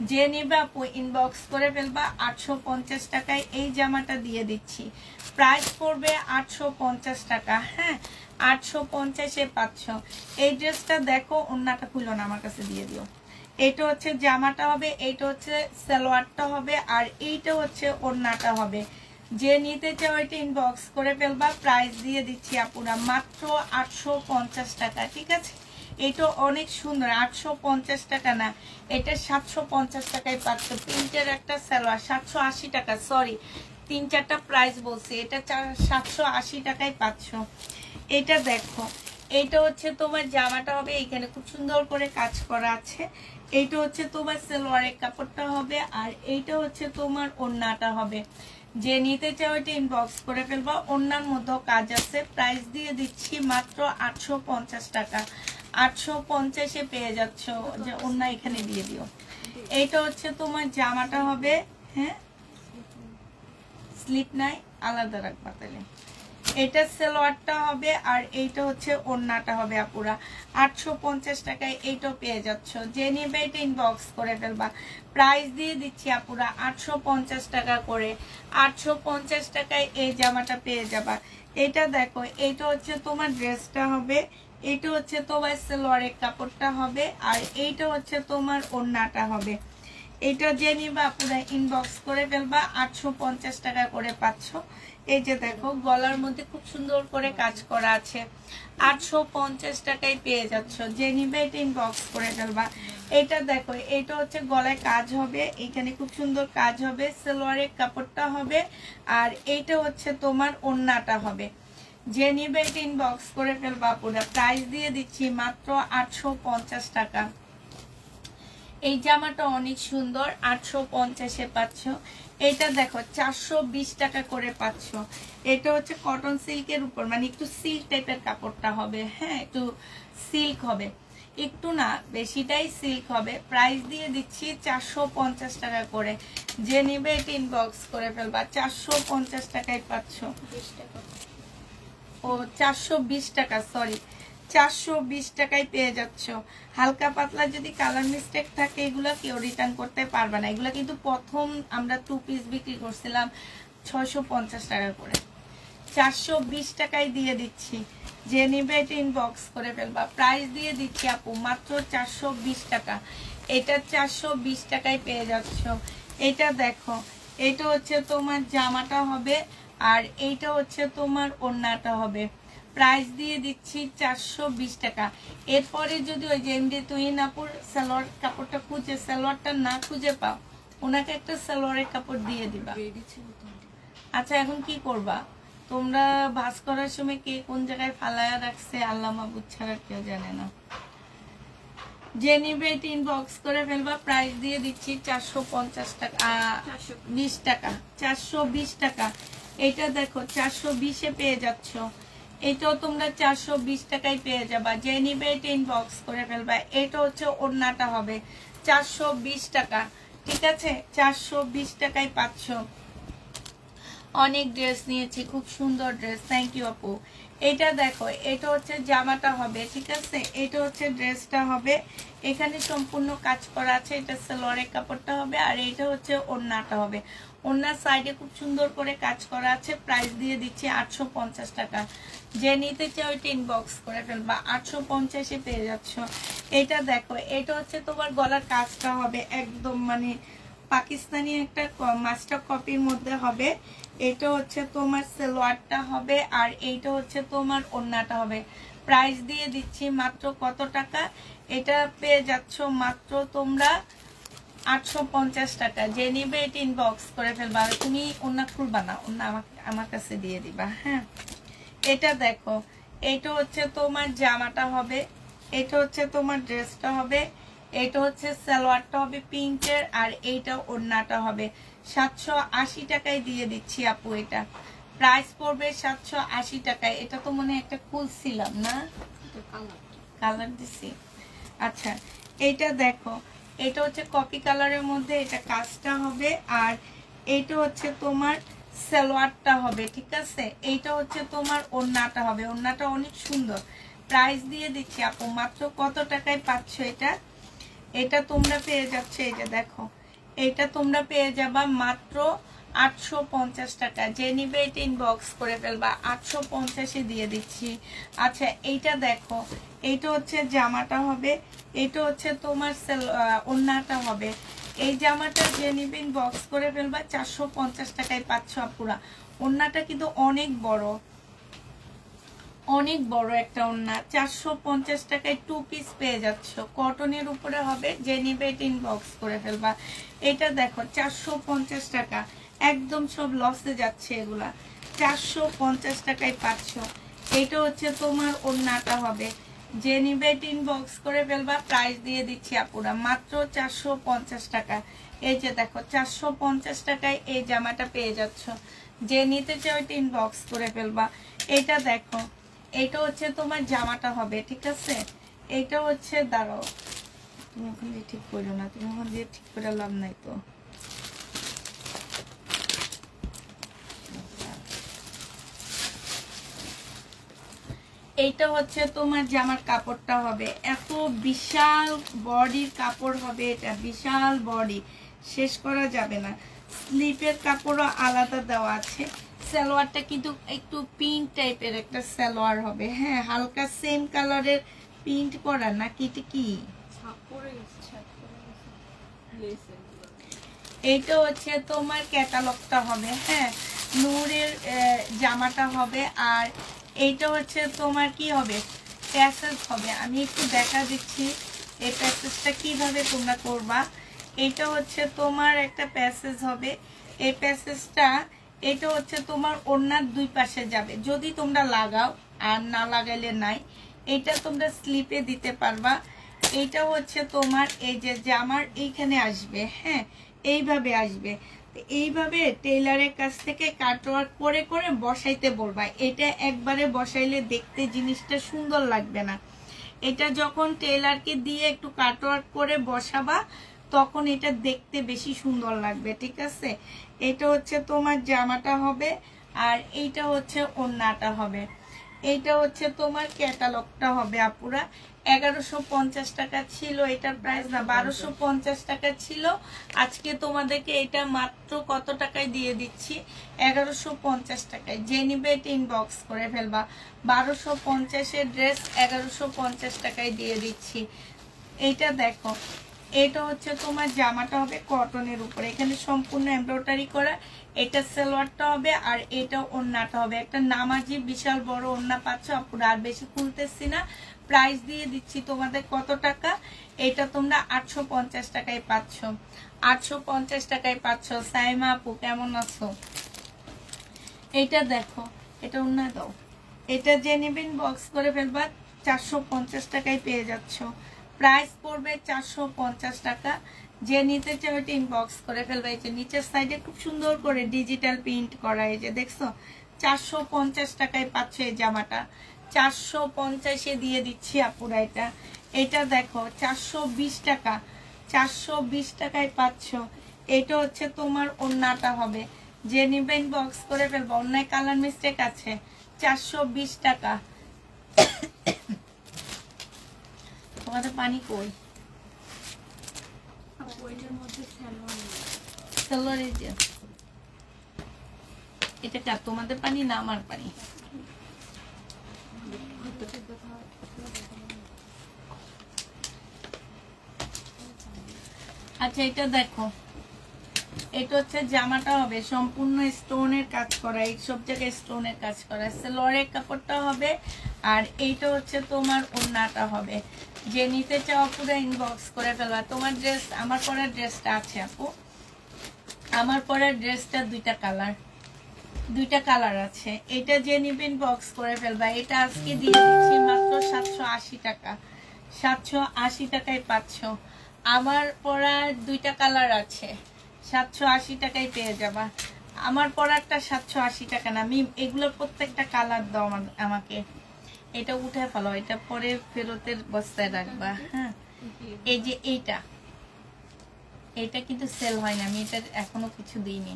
যে নিবে আপু ইনবক্স করে ফেলবা। 850 টাকায় এই জামাটা দিয়ে দিচ্ছি। প্রাইস পড়বে 850 টাকা। হ্যাঁ, 850-এ পাচ্ছ। এই ড্রেসটা দেখো, ওড়নাটা খুলো না, আমার কাছে দিয়ে দিও। এটা হচ্ছে জামাটা হবে, এইটা হচ্ছে সালোয়ারটা হবে, আর এইটা হচ্ছে ওড়নাটা হবে। যে নিতে চাও এটা ইনবক্স করে ফেলবা। প্রাইস দিয়ে দিচ্ছি আপুরা মাত্র 850 টাকা, ঠিক আছে। এটা অনেক সুন্দর। 850 টাকা না, এটা 750 টাকায় পাচ্ছ। প্রিন্টের একটা সালোয়ার। 780 টাকা, সরি 3-4টা প্রাইস বলছি। এটা 780 টাকায় পাচ্ছ। এটা দেখো, এইটা হচ্ছে তোমার জামাটা হবে, এইখানে খুব সুন্দর করে কাজ করা আছে। এইটা হচ্ছে তোমার সালোয়ারের কাপড়টা হবে, আর এইটা হচ্ছে তোমার ওড়নাটা হবে। যে নিতে চাও এটা ইনবক্স করে ফেলবা। ওড়নার মধ্যেও কাজ আছে। প্রাইস দিয়ে দিচ্ছি মাত্র 850 টাকা। 850-এ পেয়ে যাচ্ছ। যে ওড়না এখানে দিয়ে দিও। এইটা হচ্ছে তোমার জামাটা হবে। হ্যাঁ, স্লিপ নাই, আলাদা রাখবা তাহলে। এটা সালোয়ারটা হবে, আর এইটা হচ্ছে ওড়নাটা হবে আপুরা। 850 টাকায় এইটাও পেয়ে যাচ্ছ। যে নিবে এটা ইনবক্স করে ফেলবা। প্রাইস দিয়ে দিচ্ছি আপুরা 850 টাকা করে। 850 টাকায় এই জামাটা পেয়ে যাবা। এটা দেখো, এইটা হচ্ছে তোমার ড্রেসটা হবে, এইটা হচ্ছে তোমার সালোয়ারের কাপড়টা হবে, আর এইটা হচ্ছে তোমার ওড়নাটা হবে। এটা যে নিবা পুরো ইনবক্স করে ফেলবা। 850 টাকা করে পাচ্ছ। এই যে দেখো, গলার মধ্যে খুব সুন্দর করে কাজ করা আছে। 850 টাকায় পেয়ে যাচ্ছ। যে নিবে এটা ইনবক্স করে ফেলবা। এটা দেখো, এটা হচ্ছে গলায় কাজ হবে, এখানে খুব সুন্দর কাজ হবে, সালোয়ারের কাপড়টা হবে, আর এইটা হচ্ছে তোমার ওড়নাটা হবে। যে নিবে এটা ইনবক্স করে ফেলবা পুরো। প্রাইস দিয়ে দিচ্ছি মাত্র 850 টাকা। এই জামাটা অনেক সুন্দর। 850-এ পাচ্ছ। এটা দেখো 420 টাকা করে পাচ্ছ। এটা হচ্ছে কটন সিল্কের উপর, মানে একটু সিল্ক টাইপের কাপড়টা হবে। হ্যাঁ, একটু সিল্ক হবে, একটু না বেশিটাই সিল্ক হবে। প্রাইস দিয়ে দিচ্ছি 450 টাকা করে। যে নিবে এটা ইনবক্স করে ফেলবা। 450 টাকায় পাচ্ছ। ও 420 টাকা, সরি 420 টাকায় পেয়ে যাচ্ছ। হালকা পাতলা যদি কালার মিস্টেক থাকে এগুলো কেউ রিটার্ন করতে পারবে না। এগুলো কিন্তু প্রথম আমরা 2 পিস বিক্রি করছিলাম 650 টাকা করে। 420 টাকায় দিয়ে দিচ্ছি। যে নিবে এটা ইনবক্স করে ফেলবা। প্রাইস দিয়ে দিচ্ছি আপু মাত্র 420 টাকা। এটা 420 টাকায় পেয়ে যাচ্ছ। এটা দেখো, এটা হচ্ছে তোমার জামাটা হবে, আর এইটা হচ্ছে তোমার ওড়নাটা হবে। প্রাইস দিয়ে দিচ্ছি 420 টাকা। এরপরে যদি ওই যে এমডি তুহিন আপুর সালোয়ার কাপড়টা খুঁজে, সালোয়ারটা না খুঁজে পাও, ওনাকে একটা সালোয়ারের কাপড় দিয়ে দিবা। আচ্ছা, এখন কি করবা তোমরা? ভাঁজ করার সময় কে কোন জায়গায় ফালায়া রাখছে আল্লাহ মাহবুব ছাড়া কেউ জানে না। যে নিবে এটা ইনবক্স করে ফেলবা। প্রাইস দিয়ে দিচ্ছি 450 টাকা, 20 টাকা, 420 টাকা। এটা দেখো 420-এ পেয়ে যাচ্ছ। এটাও তোমরা 420 টাকায় পেয়ে যাবা, যে নিবে এটা ইনবক্স করে ফেলবা। এটা হচ্ছে ওড়নাটা হবে 420 টাকা, ঠিক আছে? 420 টাকায় পাচ্ছ। অনেক ড্রেস নিয়েছি, খুব সুন্দর ড্রেস, থ্যাংক ইউ আপু। এটা দেখো, এটা হচ্ছে জামাটা হবে, ঠিক আছে? এটা হচ্ছে ড্রেসটা হবে, এখানে সম্পূর্ণ কাজ করা আছে। এটা সালোয়ারের কাপড়টা হবে, আর এটা হচ্ছে ওড়নাটা হবে। ওড়নার সাইডে খুব সুন্দর করে কাজ করা আছে। প্রাইস দিয়ে দিচ্ছি 850 টাকা। যে নিতে চাও ওইটা ইনবক্স করে ফেলবা, 850-এ পেয়ে যাচ্ছ। এটা দেখো, এটা হচ্ছে তোমার গলার কাজটা হবে একদম মানে পাকিস্তানি একটা মাস্টার কপির মধ্যে হবে। এটা হচ্ছে তোমার সালোয়ারটা হবে, আর এইটা হচ্ছে তোমার ওড়নাটা হবে। প্রাইস দিয়ে দিচ্ছি মাত্র কত টাকা? এটা পেয়ে যাচ্ছ মাত্র তোমরা 850 টাকা। যে নিবে এটা ইনবক্স করে ফেলবা। তুমি ওড়না খুলবা না, ওড়না আমার কাছে দিয়ে দিবা, হ্যাঁ? এটা দেখো, এটা হচ্ছে তোমার জামাটা হবে, এটা হচ্ছে তোমার ড্রেসটা হবে, এটা হচ্ছে সালোয়ারটা হবে পিঙ্কের, আর এইটা ওড়নাটা হবে। 780 টাকায় দিয়ে দিচ্ছি আপু। এটা প্রাইস পড়বে 780 টাকায়। এটা তো মনে একটা খুলছিলাম না, কালার দিছি। আচ্ছা, এইটা দেখো, এটা হচ্ছে কপি কালারের মধ্যে এটা কাজটা হবে, আর এইটা হচ্ছে তোমার সালোয়ারটা হবে, ঠিক আছে? এইটা হচ্ছে তোমার ওড়নাটা হবে। ওড়নাটা অনেক সুন্দর। প্রাইস দিয়ে দিচ্ছি আপু মাত্র কত টাকায় পাচ্ছ এটা? এটা তোমরা পেয়ে যাচ্ছ, এই যে দেখো, এটা তোমরা পেয়ে যাবা মাত্র 850 টাকা। যে নিবে এটা ইনবক্স করে ফেলবা, 850-এ দিয়ে দিচ্ছি। আচ্ছা, এইটা দেখো, এইটা হচ্ছে জামাটা হবে, এটা হচ্ছে তোমার ওড়নাটা হবে। এই জামাটা যে নিবে ইনবক্স করে ফেলবা, 450 টাকায় পাচ্ছ আপুরা। ওড়নাটা কিন্তু অনেক বড়, অনেক বড় একটা ওড়না। 450 টাকায় 2 পিস পেয়ে যাচ্ছ, কটনের উপরে হবে। যে নিবে এটা ইনবক্স করে ফেলবা। এটা দেখো, 450 টাকা, একদম সব লসে যাচ্ছে এগুলা। 450 টাকায় পাচ্ছ। এটা হচ্ছে তোমার ওড়নাটা হবে। যে নিবে এটা ইনবক্স করে ফেলবা। প্রাইস দিয়ে দিচ্ছি আপুরা মাত্র 450 টাকা। এই যে দেখো, 450 টাকায় এই জামাটা পেয়ে যাচ্ছ। যে নিতে চাও এটা ইনবক্স করে ফেলবা। এটা দেখো, এটা হচ্ছে তোমার জামাটা হবে, ঠিক আছে? এটা হচ্ছে, দাঁড়াও, তুমি ওখান দিয়ে ঠিক করো না, তুমি ওখান দিয়ে ঠিক করে লাভ নাই তো। এইটা হচ্ছে তোমার জামার কাপড়টা হবে, এত বিশাল বডির কাপড় হবে। এটা বিশাল বডি, শেষ করা যাবে না। স্লিপের কাপড়ও আলাদা দেওয়া আছে। সালোয়ারটা কিন্তু একটু পিঙ্ক টাইপের একটা সালোয়ার হবে, হ্যাঁ, হালকা সেম কালারের প্রিন্ট করা, নাকি এটা কি? এইটা হচ্ছে তোমার ক্যাটালগটা হবে, হ্যাঁ, নূরের জামাটা হবে। আর এইটা হচ্ছে তোমার কি হবে, প্যাসেজ হবে। আমি একটু দেখা দিচ্ছি এই প্যাসেজটা কিভাবে তোমরা করবা। এটা হচ্ছে তোমার একটা প্যাসেজ হবে। এই প্যাসেজটা, এটা হচ্ছে তোমার ওড়নার দুই পাশে যাবে, যদি তোমরা লাগাও, আর না লাগাইলে নাই। এটা তোমরা স্লিপে দিতে পারবা। এইটা হচ্ছে তোমার এই যে জামার এইখানে আসবে, হ্যাঁ, এইভাবে আসবে। এইভাবে টেইলারের কাছ থেকে কাটওয়ার্ক করে করে বসাইতে বলবা। এটা একবারে বসাইলে দেখতে জিনিসটা সুন্দর লাগবে না। এটা যখন টেইলারকে দিয়ে একটু কাটওয়ার্ক করে বসাবা, তখন এটা দেখতে বেশি সুন্দর লাগবে, ঠিক আছে? এটা হচ্ছে তোমার জামাটা হবে, আর এইটা হচ্ছে ওড়নাটা হবে। এইটা হচ্ছে তোমার ক্যাটালগটা হবে আপুরা। 1150 টাকা ছিল এটার প্রাইস, না 1250 টাকা ছিল। আজকে তোমাদেরকে এটা মাত্র কত টাকায় দিয়ে দিচ্ছি? 1150 টাকায়। যে নিবে এটা ইনবক্স করে ফেলবা। 1250-এর ড্রেস 1150 টাকায় দিয়ে দিচ্ছি। এইটা দেখো, এটা হচ্ছে তোমার জামাটা হবে কটনের উপরে, এখানে সম্পূর্ণ এমব্রয়ডারি করা। এটা সালোয়ারটা হবে, আর এটা ওড়নাটা হবে। একটা নামাজি বিশাল বড় ওড়না পাচ্ছ আপুরা। আর বেশি খুলতেছি না, প্রাইস দিয়ে দিচ্ছি তোমাদের কত টাকা? এটা তোমরা 850 টাকায় পাচ্ছ। 850 টাকায় পাচ্ছ। সাইমা আপু কেমন আছো? এটা দেখো, এটা ওড়না দাও। এটা যে নেবেন বক্স করে ফেলবা, 450 টাকায় পেয়ে যাচ্ছ। প্রাইস পড়বে 450 টাকা। যে নিতে চাও এটা ইনবক্স করে ফেলবে। এই যে নিচের সাইডে খুব সুন্দর করে ডিজিটাল প্রিন্ট করা, এই যে দেখছো, 450 টাকায় পাচ্ছ এই জামাটা, 450-এ দিয়ে দিচ্ছি আপুরা। এটা দেখো 420 টাকা, 420 টাকায় পাচ্ছ। এটা হচ্ছে তোমার ওড়নাটা হবে, যে নিবেন বক্স করে ফেলবো। অন্যায় কালার মিস্টেক আছে, 420 টাকা। তোমাদের পানি কই? এটা কার, তোমাদের পানি না আমার পানি? আচ্ছা এটা দেখো, এটা হচ্ছে জামাটা হবে সম্পূর্ণ স্টোনের কাজ করা, এই সব জায়গায় স্টোনের কাজ করা, সেলোয়ারের কাপড়টা হবে। আর এইটা হচ্ছে তোমার ওড়নাটা হবে। যে নিতে চাও পুরো ইনবক্স করে ফেলবা। তোমার ড্রেস, আমার পরার ড্রেসটা আছে আপু, আমার পরার ড্রেসটা দুইটা কালার আছে। এটা যে নিবেন বক্স করে ফেলবা। এটা আজকে দিয়ে দিচ্ছি মাত্র 780 টাকা, 780 টাকায় পাচ্ছ। আমার পরার দুইটা কালার আছে, 780 টাকায় পেয়ে যাবা। আমার পরারটা 780 টাকা না, আমি এগুলোর প্রত্যেকটা কালার দাও আমাকে। এটা উঠে ফেলো, এটা পরে ফেরতের বস্তায় রাখবা। হ্যাঁ, এই যে এটা কিন্তু সেল হয় না, আমি এটা এখনো কিছু দিইনি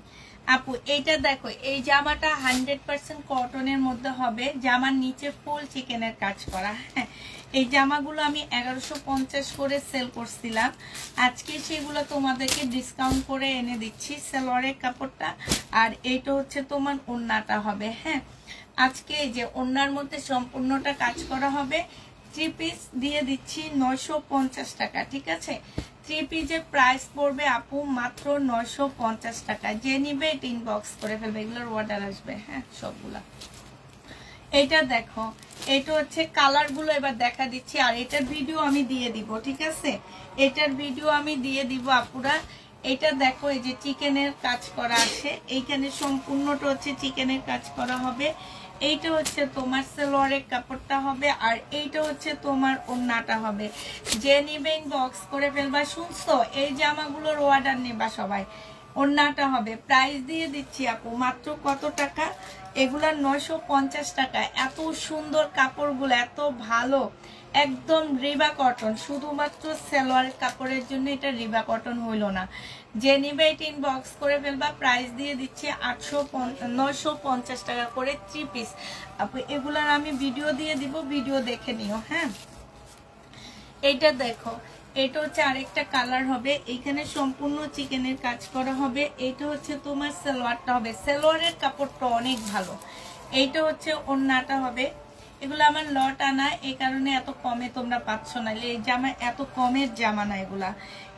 আপু। এইটা দেখো, এই জামাটা 100% কটনের মধ্যে হবে, জামার নিচে ফুল চিকেনের কাজ করা। হ্যাঁ, এই জামাগুলো আমি 1150 করে সেল করছিলাম, আজকে সেগুলো তোমাদেরকে ডিসকাউন্ট করে এনে দিচ্ছি। সালোয়ারের কাপড়টা আর এইটা হচ্ছে তোমার ওড়নাটা হবে। হ্যাঁ, আজকে এই যে ওড়নার মধ্যে সম্পূর্ণটা কাজ করা হবে। 3 পিস দিয়ে দিচ্ছি 950 টাকা, ঠিক আছে? 3 পিসের প্রাইস পড়বে আপু মাত্র 950 টাকা। যে নিবে এটা ইনবক্স করে ফেলবে, এগুলোর অর্ডার আসবে। হ্যাঁ, সবগুলা। এটা দেখো, এটা হচ্ছে কালারগুলো এবার দেখা দিচ্ছি, আর এটার ভিডিও আমি দিয়ে দিব, ঠিক আছে? এটার ভিডিও আমি দিয়ে দিব আপুরা। এটা দেখো, এই যে চিকেনের কাজ করা আছে, এইখানে সম্পূর্ণটা হচ্ছে চিকেনের কাজ করা হবে। এইটা হচ্ছে তোমার সালোয়ারের কাপড়টা হবে, আর এইটা হচ্ছে তোমার ওড়নাটা হবে। যে নিবেন বক্স করে ফেলবা। শুনছো, এই জামাগুলোর অর্ডার নেবা সবাই। ওড়নাটা হবে, প্রাইস দিয়ে দিচ্ছি আপু মাত্র কত টাকা? এগুলা 950 টাকা। এত সুন্দর কাপড়গুলো, এত ভালো, একদম রিবা কটন। শুধুমাত্র সালোয়ার কাপড়ের জন্য এটা রিবা কটন হইলো না। যে নিবে এটা ইনবক্স করে ফেলবা। প্রাইস দিয়ে দিচ্ছি 950 টাকা করে 3 পিস আপু। এগুলার আমি ভিডিও দিয়ে দিব, ভিডিও দেখে নিও। হ্যাঁ, এইটা দেখো, এটা হচ্ছে আরেকটা কালার হবে, এইখানে সম্পূর্ণ চিকেনের কাজ করা হবে। এটা হচ্ছে তোমার সালোয়ারটা হবে, সালোয়ারের কাপড়টা অনেক ভালো। এইটা হচ্ছে ওড়নাটা হবে। এগুলো আমার লট আনা, এই কারণে এত কমে তোমরা পাচ্ছ না। এই জামা এত কমের জামা না এগুলা।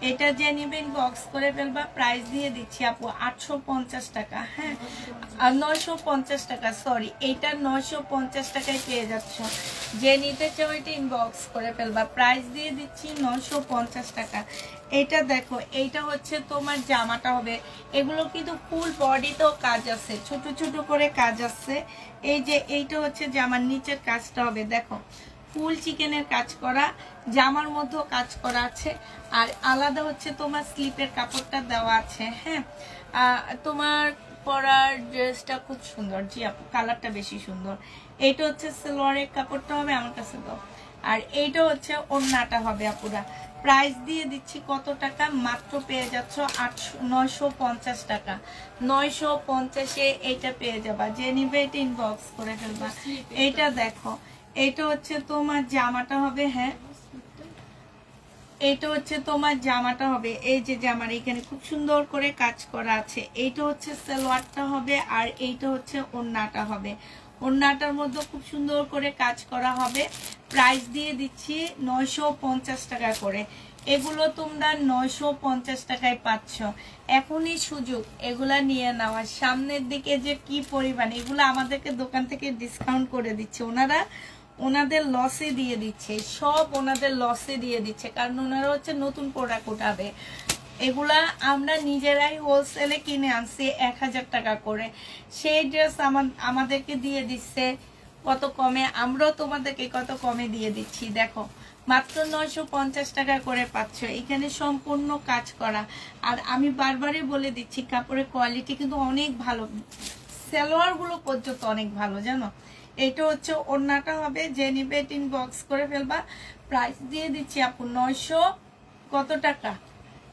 এটা যে নিবেন বক্স করে ফেলবা। প্রাইস দিয়ে দিচ্ছি আপু 850 টাকা। হ্যাঁ, আর 950 টাকা, সরি, এইটা 950 টাকায় পেয়ে যাচ্ছ। যে নিতে চাও এটা ইনবক্স করে ফেলবা। প্রাইস দিয়ে দিচ্ছি 950 টাকা। এটা দেখো, এইটা হচ্ছে তোমার জামাটা হবে। এগুলো কিন্তু ফুল বডিতেও কাজ আছে, ছোট ছোট করে কাজ আছে। এই যে এইটা হচ্ছে জামার নিচের কাজটা হবে, দেখো ফুল চিকেনের কাজ করা, জামার মধ্যেও কাজ করা আছে। আর আলাদা হচ্ছে তোমার স্লিপের কাপড়টা দেওয়া আছে। হ্যাঁ, তোমার পরার ড্রেসটা খুব সুন্দর। জি আপু, কালারটা বেশি সুন্দর। এইটা হচ্ছে সালোয়ারের কাপড়টা হবে, আমার কাছে দাও। আর এইটা হচ্ছে ওড়নাটা হবে আপুরা। প্রাইস দিয়ে দিচ্ছি কত টাকা? মাত্র পেয়ে যাচ্ছ 950 টাকা। 950-এ এইটা পেয়ে যাবা। যে নিবে এটা ইনবক্স করে ফেলবা। এইটা দেখো, এইটা হচ্ছে তোমার জামাটা হবে। হ্যাঁ, এইটা হচ্ছে তোমার জামাটা হবে। এই যে জামার এখানে খুব সুন্দর করে কাজ করা আছে। এইটা হচ্ছে সালোয়ারটা হবে, আর এইটা হচ্ছে ওড়নাটা হবে। ওড়নাটার মধ্যে খুব সুন্দর করে কাজ করা হবে। প্রাইস দিয়ে দিচ্ছি 950 টাকা করে। এগুলো তোমরা 950 টাকায় পাচ্ছ। এখনই সুযোগ এগুলা নিয়ে নেওয়া। সামনের দিকে যে কি পরিমাণ, এগুলো আমাদেরকে দোকান থেকে ডিসকাউন্ট করে দিচ্ছে ওনাদের লসে দিয়ে দিচ্ছে, সব ওনাদের লসে দিয়ে দিচ্ছে, কারণ ওনারা হচ্ছে নতুন প্রোডাক্ট উঠাবে। এগুলা আমরা নিজেরাই হোলসেলে কিনে আনছি 1000 টাকা করে। সেই ড্রেস আমাদেরকে দিয়ে দিচ্ছে কত কমে, আমরাও তোমাদেরকে কত কমে দিয়ে দিচ্ছি। দেখো, মাত্র 950 টাকা করে পাচ্ছ। এখানে সম্পূর্ণ কাজ করা। আর আমি বারবারই বলে দিচ্ছি, কাপড়ের কোয়ালিটি কিন্তু অনেক ভালো। সালোয়ার গুলো পর্যন্ত অনেক ভালো জানো। এটা হচ্ছে ওড়নাটা হবে, যে নিবে ইনবক্স করে ফেলবা। প্রাইস দিয়ে দিচ্ছি আপু 900 কত টাকা,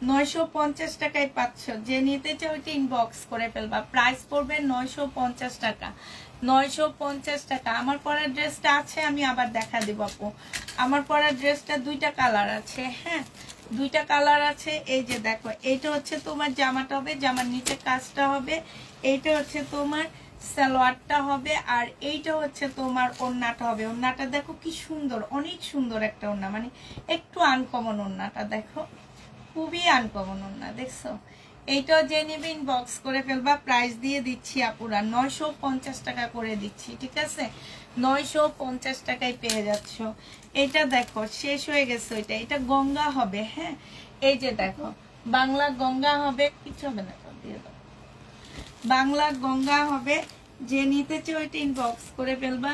950 টাকায় পাচ্ছ। যে নিতে চাও ওইটা ইনবক্স করে ফেলবা। প্রাইস পড়বে 950 টাকা, 950 টাকা। আমার পরার ড্রেসটা আছে, আমি আবার দেখা দিব আপু। আমার পরার ড্রেসটা দুইটা কালার আছে, হ্যাঁ দুইটা কালার আছে। এই যে দেখো, এইটা হচ্ছে তোমার জামাটা হবে, জামার নিচে কাজটা হবে। এইটা হচ্ছে তোমার সালোয়ারটা হবে, আর এইটা হচ্ছে তোমার ওড়নাটা হবে। ওড়নাটা দেখো কি সুন্দর, অনেক সুন্দর একটা ওড়না, মানে একটু আনকমন ওড়নাটা দেখো, খুবই আনকমন ওড়না, দেখছো। এইটাও যে নিবে ইনবক্স করে ফেলবা। প্রাইস দিয়ে দিচ্ছি আপুরা 950 টাকা করে দিচ্ছি, ঠিক আছে। 950 টাকায় পেয়ে যাচ্ছ। এটা দেখো শেষ হয়ে গেছে ওইটা, এটা গঙ্গা হবে, হ্যাঁ এই যে দেখো বাংলা গঙ্গা হবে, কিছু হবে না, দিয়ে দাও। বাংলা গঙ্গা হবে, যে নিতে চাও ওইটা ইনবক্স করে ফেলবা।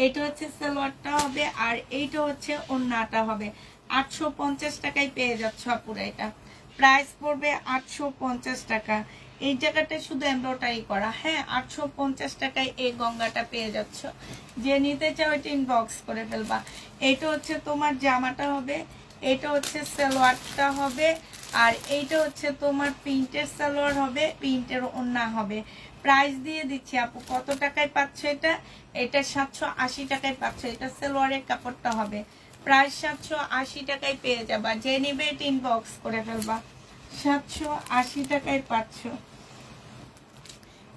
এটা হচ্ছে সালোয়ারটা হবে, আর এইটা হচ্ছে ওড়নাটা হবে। 850 টাকায় পেয়ে যাচ্ছ আপুরা। এটা প্রাইস পড়বে 850 টাকা। এই জায়গাটা শুধু এমব্রয়ডারি করা, হ্যাঁ 850 টাকায় এই গঙ্গাটা পেয়ে যাচ্ছ। যে নিতে চাও এটা ইনবক্স করে ফেলবা। এটা হচ্ছে তোমার জামাটা হবে, এটা হচ্ছে সালোয়ারটা হবে, আর এইটা হচ্ছে তোমার প্রিন্টের সালোয়ার হবে, প্রিন্টের ওড়না হবে। প্রাইস দিয়ে দিচ্ছি আপু কত টাকায় পাচ্ছ এটা, এটা 780 টাকায় পাচ্ছ। এটা সালোয়ারের কাপড়টা হবে, প্রাইস 780 টাকায় পেয়ে যাবা। যে নিবে এটা ইনবক্স করে ফেলবা। 780 টাকায় পাচ্ছ।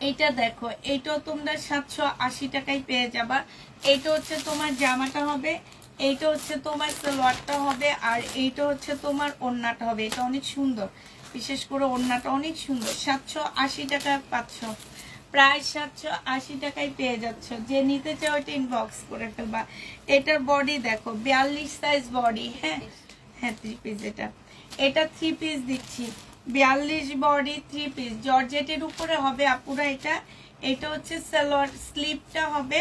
এইটা দেখো, এইটাও তোমরা 780 টাকায় পেয়ে যাবা। এইটা হচ্ছে তোমার জামাটা হবে, এইটা হচ্ছে তোমার সালোয়ারটা হবে, আর এইটা হচ্ছে তোমার ওড়নাটা হবে। এটা অনেক সুন্দর, বিশেষ করে ওড়নাটা অনেক সুন্দর। 780 টাকা পাচ্ছ, প্রায় 780 টাকায় পেয়ে যাচ্ছ। যে নিতে চাও এটা ইনবক্স করে ফেলবা। এটার বডি দেখো 42 সাইজ বডি, হ্যাঁ হ্যাঁ 3 পিস। এটা 3 পিস দিচ্ছি, 42 বডি 3 পিস, জর্জেটের উপরে হবে আপুরা। এটা হচ্ছে সালোয়ার স্লিপটা হবে,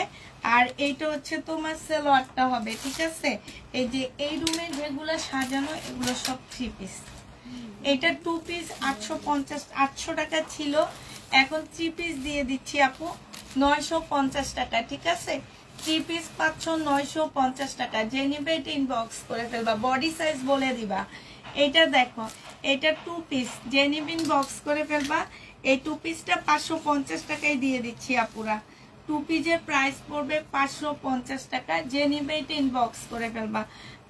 আর এইটা হচ্ছে তোমার সালোয়ারটা হবে, ঠিক আছে। এই যে এই রুমে যেগুলো সাজানো এগুলো সব 3 পিস। এটা 2 পিস 800 টাকা ছিল, এখন 3 পিস দিয়ে দিচ্ছি আপু 950 টাকা, ঠিক আছে। 3 পিস পাচ্ছ 950 টাকা। যে নিবে এটা ইনবক্স করে ফেলবা, বডি সাইজ বলে দিবা। এটা দেখো, এটা 2 পিস, যে নিবে ইনবক্স করে ফেলবা। এই 2 পিসটা 550 টাকায় দিয়ে দিচ্ছি আপুরা। 2 পিসের প্রাইস পড়বে 550 টাকা। যে নিবে এটা ইনবক্স করে ফেলবা।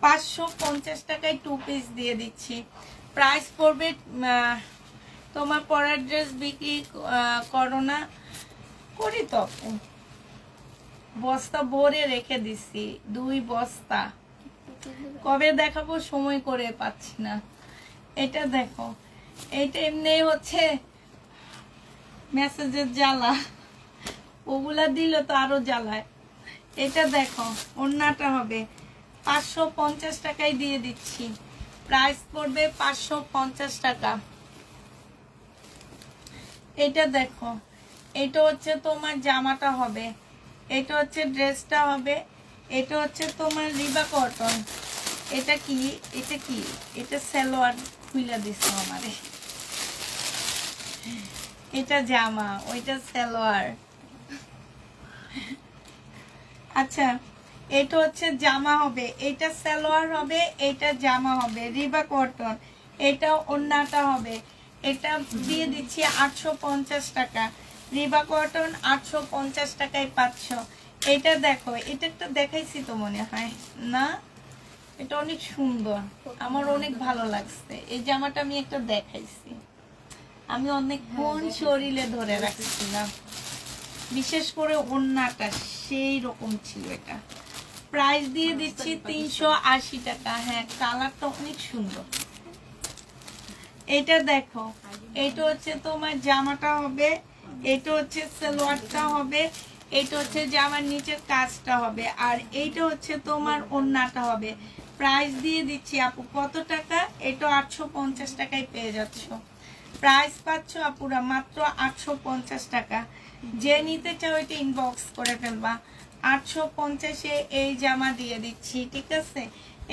550 টাকায় 2 পিস দিয়ে দিচ্ছি। প্রাইস পড়বে, তোমার পরার ড্রেস বিক্রি করো না? করি তো, বস্তা ভরে রেখে দিছি, 2 বস্তা। কবে দেখাবো সময় করে পাচ্ছি না। এটা দেখো, এটা এমনি হচ্ছে মেসেজের জ্বালা, ওগুলা দিলে তো আরো জ্বালায়। এটা দেখো, ওড়নাটা হবে 550 টাকায় দিয়ে দিচ্ছি। প্রাইস পড়বে 550 টাকা। এটা দেখো, এটা হচ্ছে তোমার জামাটা হবে, এটা হচ্ছে ড্রেসটা হবে, এটা হচ্ছে তোমার রিবা কটন। এটা কি, এটা কি, এটা সালোয়ার খুইলা দিছো আমারে। এটা জামা, ওইটা সালোয়ার। আচ্ছা, এটা হচ্ছে জামা হবে, এটা সালোয়ার হবে, এটা জামা হবে, রিবা কটন। এটা ওড়নাটা হবে। এটা দিয়ে দিচ্ছি 850 টাকা। রিবা কটন 850 টাকায় পাচ্ছ। এটা দেখো, এটা একটা দেখাইছি তো মনে হয় না, এটা অনেক সুন্দর, আমার অনেক ভালো লাগছে। এই জামাটা আমি একটা দেখাইছি, আমি অনেকক্ষণ শরীরে ধরে রাখছিলাম, বিশেষ করে ওড়নাটা সেই রকম ছিল। এটা প্রাইস দিয়ে দিচ্ছি 380 টাকা। হ্যাঁ, কালারটা অনেক সুন্দর। এটা দেখো, এটা হচ্ছে তোমার জামাটা হবে, এটা হচ্ছে সালোয়ারটা হবে, এটা হচ্ছে জামার নিচের কাজটা হবে, আর এইটা হচ্ছে তোমার ওড়নাটা হবে। প্রাইস দিয়ে দিচ্ছি আপু কত টাকা, এটা 850 টাকায় পেয়ে যাচ্ছ। প্রাইস পাচ্ছ আপুরা মাত্র 850 টাকা। যে নিতে চাও এটা ইনবক্স করে ফেলবা। 850-এ এই জামা দিয়ে দিচ্ছি, ঠিক আছে।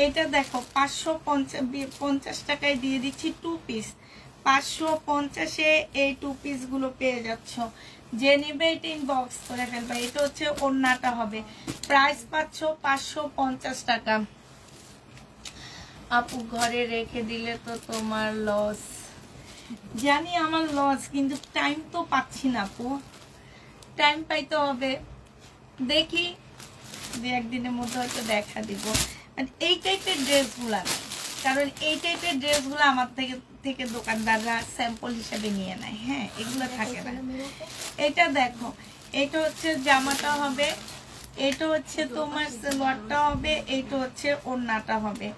এটা দেখো 550 টাকায় দিয়ে দিচ্ছি 2 পিস। 550-এ এই 2 পিস গুলো পেয়ে যাচ্ছ। যে নিবে এটা ইনবক্স করে ফেলবা। এটা হচ্ছে ওড়নাটা হবে, প্রাইস পাচ্ছ 550 টাকা। আপু ঘরে রেখে দিলে তো তোমার লস। জানি আমার লস, কিন্তু টাইম তো পাচ্ছি না আপু, টাইম পাইতে হবে। দেখি যে একদিনের মধ্যে হয়তো দেখা দিব। এই টাইপের ড্রেসগুলা না, কারণ এই টাইপের ড্রেসগুলো আমার থেকে দোকানদাররা স্যাম্পল হিসেবে নিয়ে নেয়। হ্যাঁ, এগুলো থাকে না। এটা দেখো, এটা হচ্ছে জামাটা হবে, এটা হচ্ছে তোমার সালোয়ারটা হবে, এটা হচ্ছে ওড়নাটা হবে।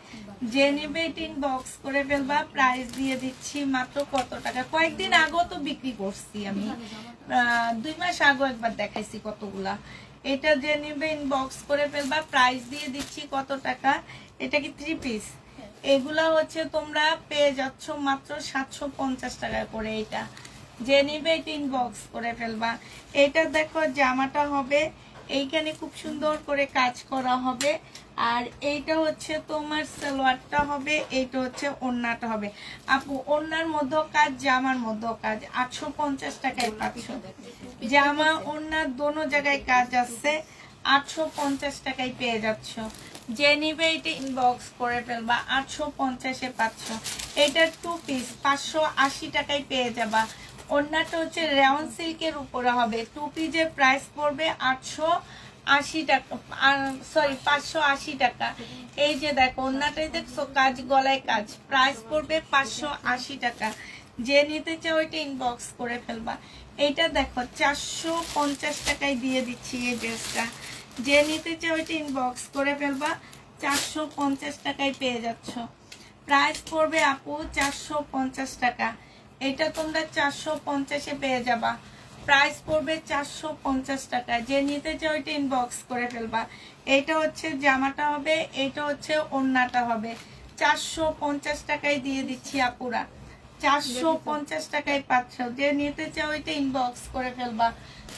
যে নেবে এটা ইনবক্স করে ফেলবা। প্রাইস দিয়ে দিচ্ছি মাত্র কত টাকা, কয়েকদিন আগেও তো বিক্রি করছি আমি, 2 মাস আগে একবার দেখাইছি কতগুলা। এটা যে নেবে ইনবক্স করে ফেলবা। প্রাইস দিয়ে দিচ্ছি কত টাকা, এটা কি 3 পিস, এগুলা হচ্ছে তোমরা পেয়ে যাচ্ছ মাত্র 750 টাকা করে। এটা যে নিবে এটা ইনবক্স করে ফেলবা। এটা দেখো জামাটা হবে, এইখানে খুব সুন্দর করে কাজ করা হবে, আর এইটা হচ্ছে তোমার সালোয়ারটা হবে, এইটা হচ্ছে ওড়নাটা হবে। আপু ওড়নার মধ্যে কাজ, জামার মধ্যে কাজ, 850 টাকায় পাচ্ছ। জামা ওড়না দোনো জায়গায় কাজ আছে, 850 টাকায় পেয়ে যাচ্ছ। যে নিবে এটা ইনবক্স করে ফেলবা, 850-এ পাচ্ছ। এটা 2 পিস 580 টাকায় পেয়ে যাবা। ওড়নাটা হচ্ছে রেওয়ান সিল্কের উপরে হবে। 2 পিসের প্রাইস পড়বে 880 টাকা, সরি 580 টাকা। এই যে দেখো ওড়নাটাই দেখছো, কাজ গলায় কাজ, প্রাইস পড়বে 580 টাকা। যে নিতে চাও এটা ইনবক্স করে ফেলবা। এইটা দেখো 450 টাকায় দিয়ে দিচ্ছি এই ড্রেসটা। যে নিতে চাও এটা ইনবক্স করে ফেলবা, 450 টাকায় পেয়ে যাচ্ছ। প্রাইস পড়বে আপু 450 টাকা। এটা তোমরা 450-এ পেয়ে যাবা। প্রাইস পড়বে 450 টাকা। যে নিতে চাও এটা ইনবক্স করে ফেলবা। এটা হচ্ছে জামাটা হবে, এটা হচ্ছে ওড়নাটা হবে। 450 টাকায় দিয়ে দিচ্ছি আপুরা, 450 টাকায় পাচ্ছ। যে নিতে চাও এটা ইনবক্স করে ফেলবা,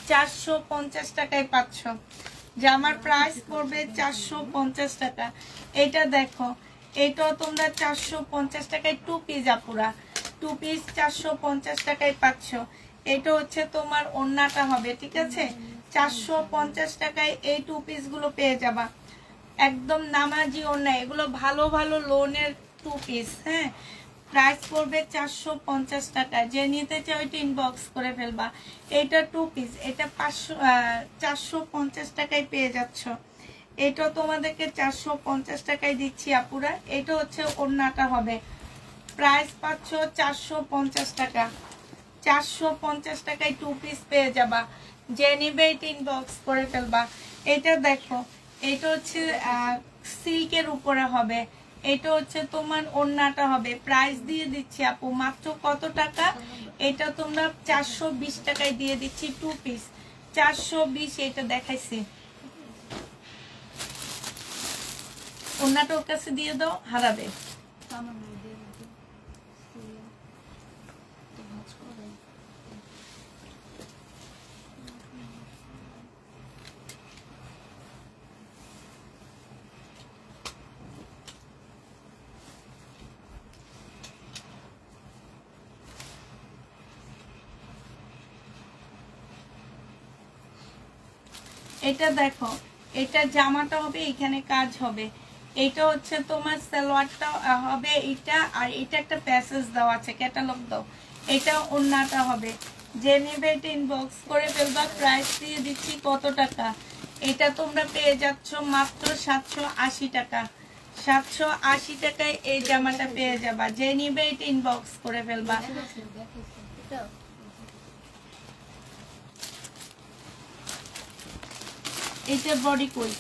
450 টাকায় পাচ্ছ। জামার প্রাইস পড়বে 450 টাকা। এটা দেখো, এটাও তোমরা 450 টাকায় 2 পিস আপুরা, 2 পিস 450 টাকায় পাচ্ছ। এটা হচ্ছে তোমার ওড়নাটা হবে, ঠিক আছে। 450 টাকায় এই 2 পিস গুলো পেয়ে যাবা, একদম নামাজি ওড়না, এগুলো ভালো ভালো লোনের 2 পিস। হ্যাঁ, প্রাইস পড়বে 450 টাকা। যে নিতে চাও এটা ইনবক্স করে ফেলবা। এটা 2 পিস, এটা 450 টাকায় পেয়ে যাচ্ছ। এটা তোমাদেরকে 450 টাকায় দিচ্ছি আপুরা। এটা হচ্ছে ওড়নাটা হবে, প্রাইস পাচ্ছ 450 টাকা। 450 টাকায় 2 পিস পেয়ে যাবা। যে নিবে এটা ইনবক্স করে ফেলবা। এটা দেখো, এটা হচ্ছে সিল্কের উপরে হবে, এটা হচ্ছে তোমার ওড়নাটা হবে। প্রাইস দিয়ে দিচ্ছি আপু মাত্র কত টাকা, এটা তোমরা 420 টাকায় দিয়ে দিচ্ছি 2 পিস, 420। এটা দেখাইছি, ওড়নাটা ওর কাছে দিয়ে দাও, হারাবে। এটা দেখো, এটা জামাটা হবে, এখানে কাজ হবে। এটা হচ্ছে তোমার সালোয়ারটা হবে এটা, আর এটা একটা প্যাসেজ দেওয়া আছে, ক্যাটালগ দাও। এটা ওড়নাটা হবে। যে নেবে এটা ইনবক্স করে ফেলবা। প্রাইস দিয়ে দিচ্ছি কত টাকা, এটা তোমরা পেয়ে যাচ্ছ মাত্র 780 টাকা। 780 টাকায় এই জামাটা পেয়ে যাবা। যে নিবে এটা ইনবক্স করে ফেলবা। এটা বডি কই,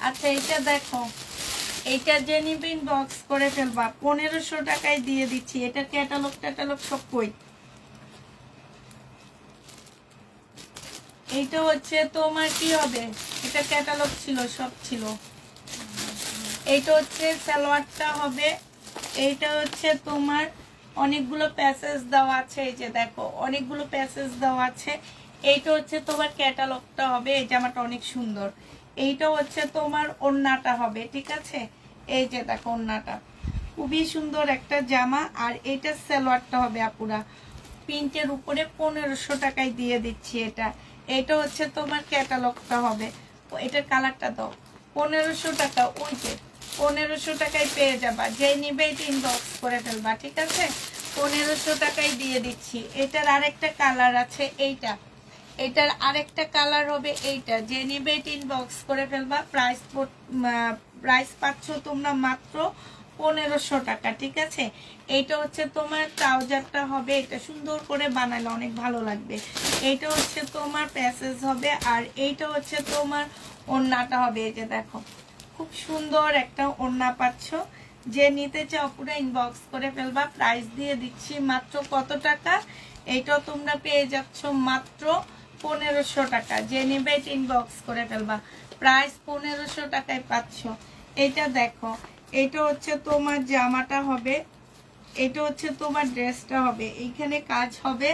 আচ্ছা এটা দেখো, এইটা যে নিবে ইনবক্স করে ফেলবা। 1500 টাকায় দিয়ে দিচ্ছি। এটা ক্যাটালগ সব কই। এইটা হচ্ছে তোমার কি হবে, এটা ক্যাটালগ ছিল, সব ছিল। এইটা হচ্ছে সালোয়ারটা হবে, এইটা হচ্ছে তোমার অনেকগুলো প্যাসেজ দেওয়া আছে। এই যে দেখো, অনেকগুলো প্যাসেজ দেওয়া আছে। এইটা হচ্ছে তোমার ক্যাটালগটা হবে। এই জামাটা অনেক সুন্দর। এইটা হচ্ছে তোমার ওড়নাটা হবে, ঠিক আছে। এই যে দেখো ওড়নাটা, খুবই সুন্দর একটা জামা। আর এটা সালোয়ারটা হবে আপুরা প্রিন্টের উপরে 1500 টাকায় দিয়ে দিচ্ছি। এটা হচ্ছে তোমার ক্যাটালগটা হবে। এটার কালারটা দাও 1500 টাকা। ওই যে 1500 টাকায় পেয়ে যাবা, যে নিবে এটা ইনবক্স করে ফেলবা, ঠিক আছে? 1500 টাকায় দিয়ে দিচ্ছি। এটার আরেকটা কালার আছে, এটার আরেকটা কালার হবে এইটা, যে নিবে এটা ইনবক্স করে ফেলবা। প্রাইস পাচ্ছ তোমরা মাত্র 1500 টাকা, ঠিক আছে? এইটা হচ্ছে তোমার ট্রাউজারটা হবে, এটা সুন্দর করে বানালে অনেক ভালো লাগবে। এইটা হচ্ছে তোমার প্যাসেজ হবে, আর এইটা হচ্ছে তোমার ওড়নাটা হবে। এই যে দেখো খুব সুন্দর একটা ওড়না পাচ্ছ, যে নিতে চাও পুরো ইনবক্স করে ফেলবা। প্রাইস দিয়ে দিচ্ছি মাত্র কত টাকা? এইটাও তোমরা পেয়ে যাচ্ছ মাত্র 1500 টাকা, যে নিবে এটা ইনবক্স করে ফেলবা। প্রাইস 1500 টাকায় পাচ্ছ। এটা দেখো, এটা হচ্ছে তোমার জামাটা হবে, এটা হচ্ছে তোমার ড্রেসটা হবে, এইখানে কাজ হবে।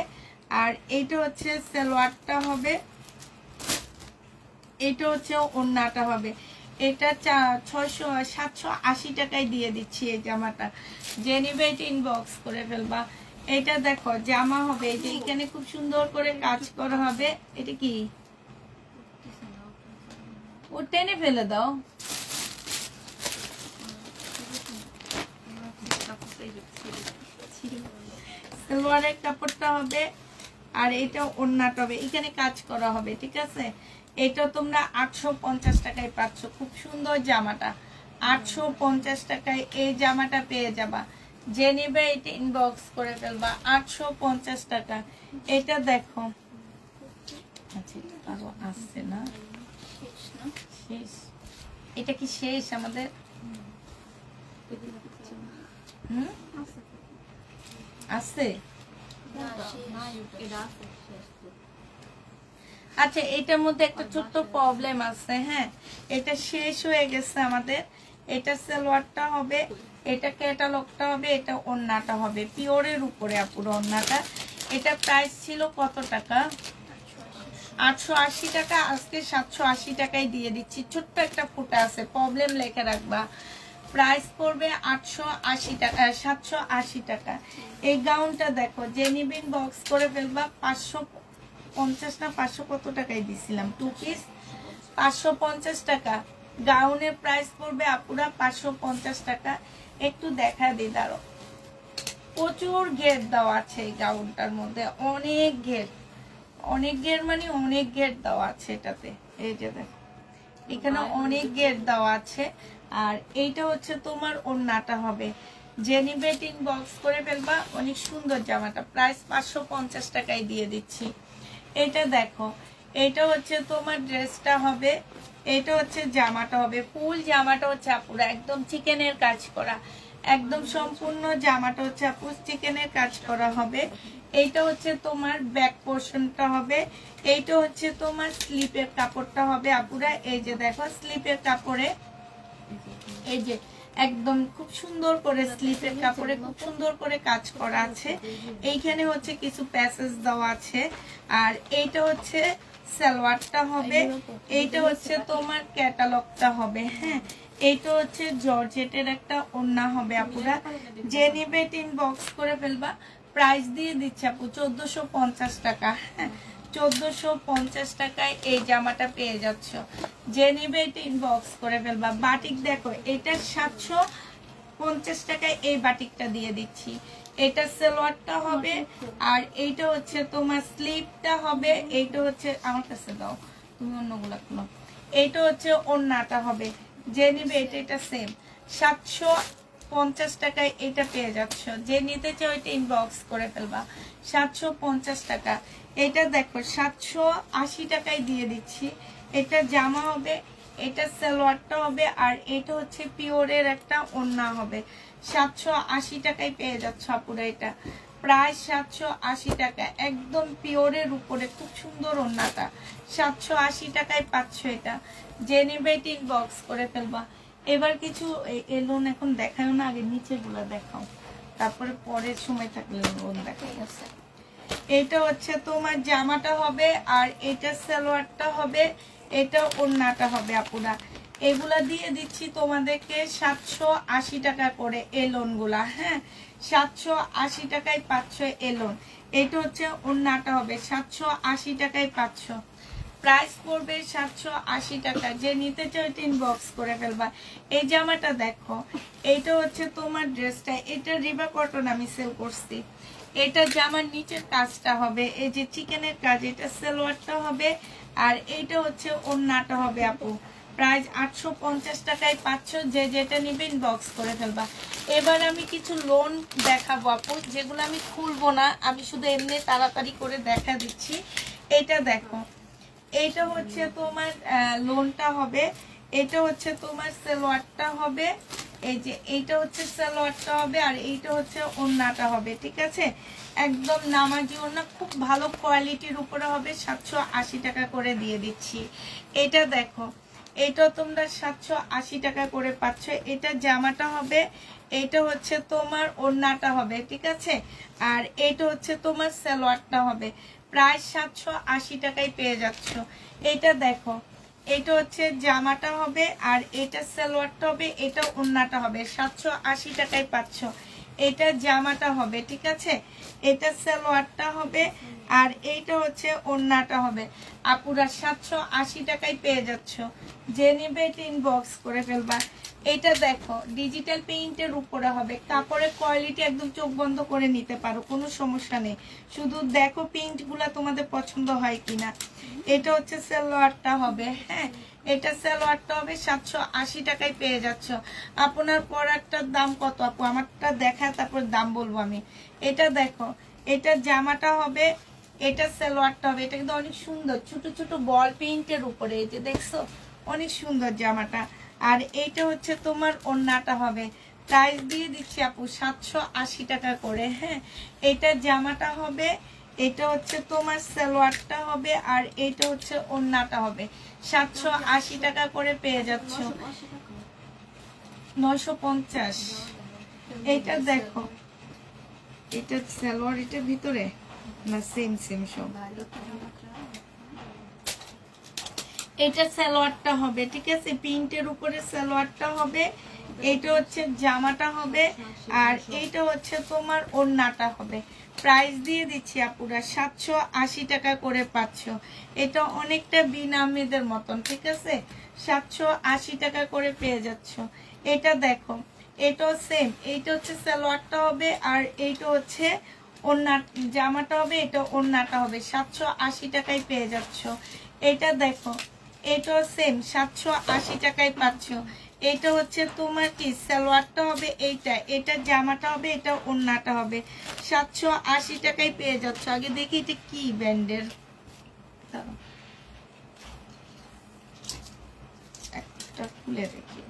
আর এইটা হচ্ছে সালোয়ারটা হবে, এটা হচ্ছে ওড়নাটা হবে। এটা 780 টাকায় দিয়ে দিচ্ছি এই জামাটা, যে নিবে এটা ইনবক্স করে ফেলবা। এটা দেখো জামা হবে, এই যে এখানে খুব সুন্দর করে কাজ করা হবে। এটা কি ও টেনে ফেলে দাও। সালোয়ারের কাপড়টা হবে, আর এটা ওড়নাটা হবে, এখানে কাজ করা হবে, ঠিক আছে? এটা তোমরা 850 টাকায় পাচ্ছ। খুব সুন্দর জামাটা 850 টাকায় এই জামাটা পেয়ে যাবা, যে নিবে এটা ইনবক্স করে ফেলবা। 850 টাকা। এটা দেখো, আচ্ছা আরো আসছে না, শেষ? এটা কি শেষ আমাদের? আছে। আচ্ছা, এটার মধ্যে একটা ছোট্ট প্রবলেম আছে। হ্যাঁ, এটা শেষ হয়ে গেছে আমাদের। এটা সালোয়ারটা হবে, এটা ক্যাটালগটা হবে, এটা ওড়নাটা হবে পিওরের উপরে আপুর ওড়নাটা। এটা প্রাইস ছিল কত টাকা? 880 টাকা। আজকে 780 টাকায় দিয়ে দিচ্ছি। ছোট্ট একটা ফুটা আছে, প্রবলেম লেখে রাখবা। প্রাইস পড়বে 880 টাকা, 780 টাকা। এই গাউনটা দেখো, যে নিবেন বক্স করে ফেলবা। 550 না 500 কত টাকায় দিছিলাম? 2 পিস 550 টাকা। গাউনের প্রাইস পড়বে আপুরা 550 টাকা। একটু দেখা দিই, দাঁড়ো। প্রচুর ঘের দেওয়া আছে এই গাউনটার মধ্যে, অনেক ঘের, অনেক ঘের মানে অনেক ঘের দেওয়া আছে এটাতে। এই যে দেখো, এখানে অনেক ঘের দেওয়া আছে। আর এইটা হচ্ছে তোমার ওড়নাটা হবে, যে নিবে ইনবক্স করে ফেলবা। অনেক সুন্দর জামাটা, প্রাইস 550 টাকায় দিয়ে দিচ্ছি। এটা দেখো, এটা হচ্ছে তোমার ড্রেসটা হবে, এটা হচ্ছে জামাটা হবে। ফুল জামাটা হচ্ছে আপুরা একদম চিকেনের কাজ করা, একদম সম্পূর্ণ জামাটা হচ্ছে আপু চিকেনের কাজ করা হবে। এইটা হচ্ছে তোমার ব্যাক পোর্শনটা হবে, এইটা হচ্ছে তোমার স্লিপের কাপড়টা হবে আপুরা। এই যে দেখো স্লিপের কাপড়ে, এই যে একদম খুব সুন্দর করে স্লিপের কাপড়ে খুব সুন্দর করে কাজ করা আছে। এইখানে হচ্ছে কিছু প্যাসেজ দেওয়া আছে। আর এইটা হচ্ছে সালোয়ারটা হবে, এইটা হচ্ছে তোমার ক্যাটালগটা হবে। হ্যাঁ, এইটা হচ্ছে জর্জেটের একটা ওড়না হবে আপুরা, যে নিবে ইনবক্স করে ফেলবা। প্রাইস দিয়ে দিচ্ছে আপু 1450 টাকা। হ্যাঁ, 1450 টাকায় এই জামাটা পেয়ে যাচ্ছ, যে নিবে এটা ইনবক্স করে ফেলবা। বাটিক দেখো, এটা 750 টাকায় এই বাটিকটা দিয়ে দিচ্ছি। এটা সালোয়ারটা হবে, আর এইটা হচ্ছে তোমার স্লিপটা হবে। এইটা হচ্ছে আমার কাছে দাও, তুমি অন্যগুলা খুলো। এইটা হচ্ছে ওড়নাটা হবে, যে নিবে এটা সেম 750 টাকায় এটা পেয়ে যাচ্ছ, যে নিতে চাও এটা ইনবক্স করে ফেলবা। 750 টাকা। এটা দেখো 780 টাকায় দিয়ে দিচ্ছি। এটা জামা হবে, এটা সালোয়ারটা হবে, আর এটা হচ্ছে পিওরের একটা ওড়না হবে। 780 টাকায় পেয়ে যাচ্ছ আপুরা। এটা প্রায় 780 টাকা, একদম পিওরের উপরে খুব সুন্দর ওড়নাটা। 780 টাকায় পাচ্ছ এটা, যে নিবে এটা ইনবক্স করে ফেলবা। এবার কিছু এলোন এখন দেখাও না, আগে নিচে গুলা দেখাও, তারপরে পরের সময় থাকলে লোন দেখাই আছে। এটা হচ্ছে তোমার জামাটা হবে, আর এটা সালোয়ারটা হবে, এটা ওড়নাটা হবে আপুরা। এগুলা দিয়ে দিচ্ছি তোমাদেরকে 780 টাকা করে এই লোনগুলা। হ্যাঁ, 780 টাকায় পাচ্ছ এই লোন। এটা হচ্ছে ওড়নাটা হবে 780 টাকায় পাচ্ছ। প্রাইস পড়বে 780 টাকা। যে নিতে চাও ইনবক্স করে ফেলবা। এই জামাটা দেখো, এইটা হচ্ছে তোমার ড্রেসটা, এটা রিবা কটন আমি সেল করছি। এটা জামার নিচের কাজটা হবে এই যে চিকেনের কাজ, এটা সালোয়ারটা হবে, আর এইটা হচ্ছে ওড়নাটা হবে আপু। প্রাইস 850 টাকায় পাচ্ছ। যে যেটা নিবে ইনবক্স করে ফেলবা। এবার আমি কিছু লোন দেখাবো আপু, যেগুলো আমি খুলবো না, আমি শুধু এমনি তাড়াতাড়ি করে দেখা দিচ্ছি। এটা দেখো, এইটা হচ্ছে তোমার লোনটা হবে, এটা হচ্ছে তোমার সালোয়ারটা হবে, এই যে এইটা হচ্ছে সালোয়ারটা হবে, আর এইটা হচ্ছে ওড়নাটা হবে। ঠিক আছে, একদম নামাজি ওড়না, খুব ভালো কোয়ালিটির উপরে হবে। 780 টাকা করে দিয়ে দিচ্ছি। এটা দেখো, এটা তোমরা 780 টাকা করে পাচ্ছ। এটা জামাটা হবে, এইটা হচ্ছে তোমার ওড়নাটা হবে। ঠিক আছে, আর এইটা হচ্ছে তোমার সালোয়ারটা হবে। প্রায় 780 টাকায় পেয়ে যাচ্ছ। এটা দেখো, এটা হচ্ছে জামাটা হবে, আর এটা সালোয়ারটা হবে, এটা ওড়নাটা হবে। 780 টাকায় পাচ্ছ। এটা জামাটা হবে। ঠিক আছে, এটা সালোয়ারটা হবে, আর এইটা হচ্ছে ওড়নাটা হবে। আপুরা 780 টাকায় পেয়ে যাচ্ছ। যে নেবে এটা ইনবক্স করে ফেলবা। এটা দেখো, ডিজিটাল পেইন্টের উপরে হবে, কাপড়ের কোয়ালিটি একদম চোখ বন্ধ করে নিতে পারো, কোনো সমস্যা নেই। শুধু দেখো পেইন্টগুলা তোমাদের পছন্দ হয় কিনা। এটা হচ্ছে সালোয়ারটা হবে। হ্যাঁ, এটা সালোয়ারটা হবে। 780 টাকায় পেয়ে যাচ্ছ। আপনার প্রোডাক্টটার দাম কত আপু? আমারটা দেখায় তারপর দাম বলবো আমি। এটা দেখো, এটা জামাটা হবে, এটা সালোয়ারটা হবে। এটা কিন্তু অনেক সুন্দর, ছোট ছোট বল পেইন্টের উপরে, এই যে দেখছো, অনেক সুন্দর জামাটা। আর এইটা হচ্ছে তোমার ওড়নাটা হবে। প্রাইস দিয়ে দিচ্ছি আপু 780 টাকা করে। হ্যাঁ, এটা জামাটা হবে, এটা হচ্ছে তোমার সালোয়ারটা হবে, আর এইটা হচ্ছে ওড়নাটা হবে। 780 টাকা করে পেয়ে যাচ্ছ। 950। এটা দেখো, এটা সালোয়ার, এটা ভিতরে না সেম সেম সব। এটা সালোয়ারটা হবে। ঠিক আছে, প্রিন্টের উপরে সালোয়ারটা হবে, এটা হচ্ছে জামাটা হবে, আর এইটা হচ্ছে তোমার ওড়নাটা হবে। প্রাইস দিয়ে দিচ্ছি আপুরা 780 টাকা করে পাচ্ছ। এটা অনেকটা বিন আহমেদের মতন। ঠিক আছে, 780 টাকা করে পেয়ে যাচ্ছ। এটা দেখো, এটাও সেম, এইটা হচ্ছে সালোয়ারটা হবে, আর এইটা হচ্ছে ওড়না, জামাটা হবে, এটা ওড়নাটা হবে। 780 টাকায় পেয়ে যাচ্ছ। এটা দেখো, এটাও সেম, 780 টাকায় পাচ্ছ। এটা হচ্ছে তোমার কি সালোয়ারটা হবে, এইটা, এটা জামাটা হবে, এটা ওড়নাটা হবে। 780 টাকায় পেয়ে যাচ্ছ। আগে দেখি এটা কি ব্র্যান্ডের, একটা খুলে দেখি।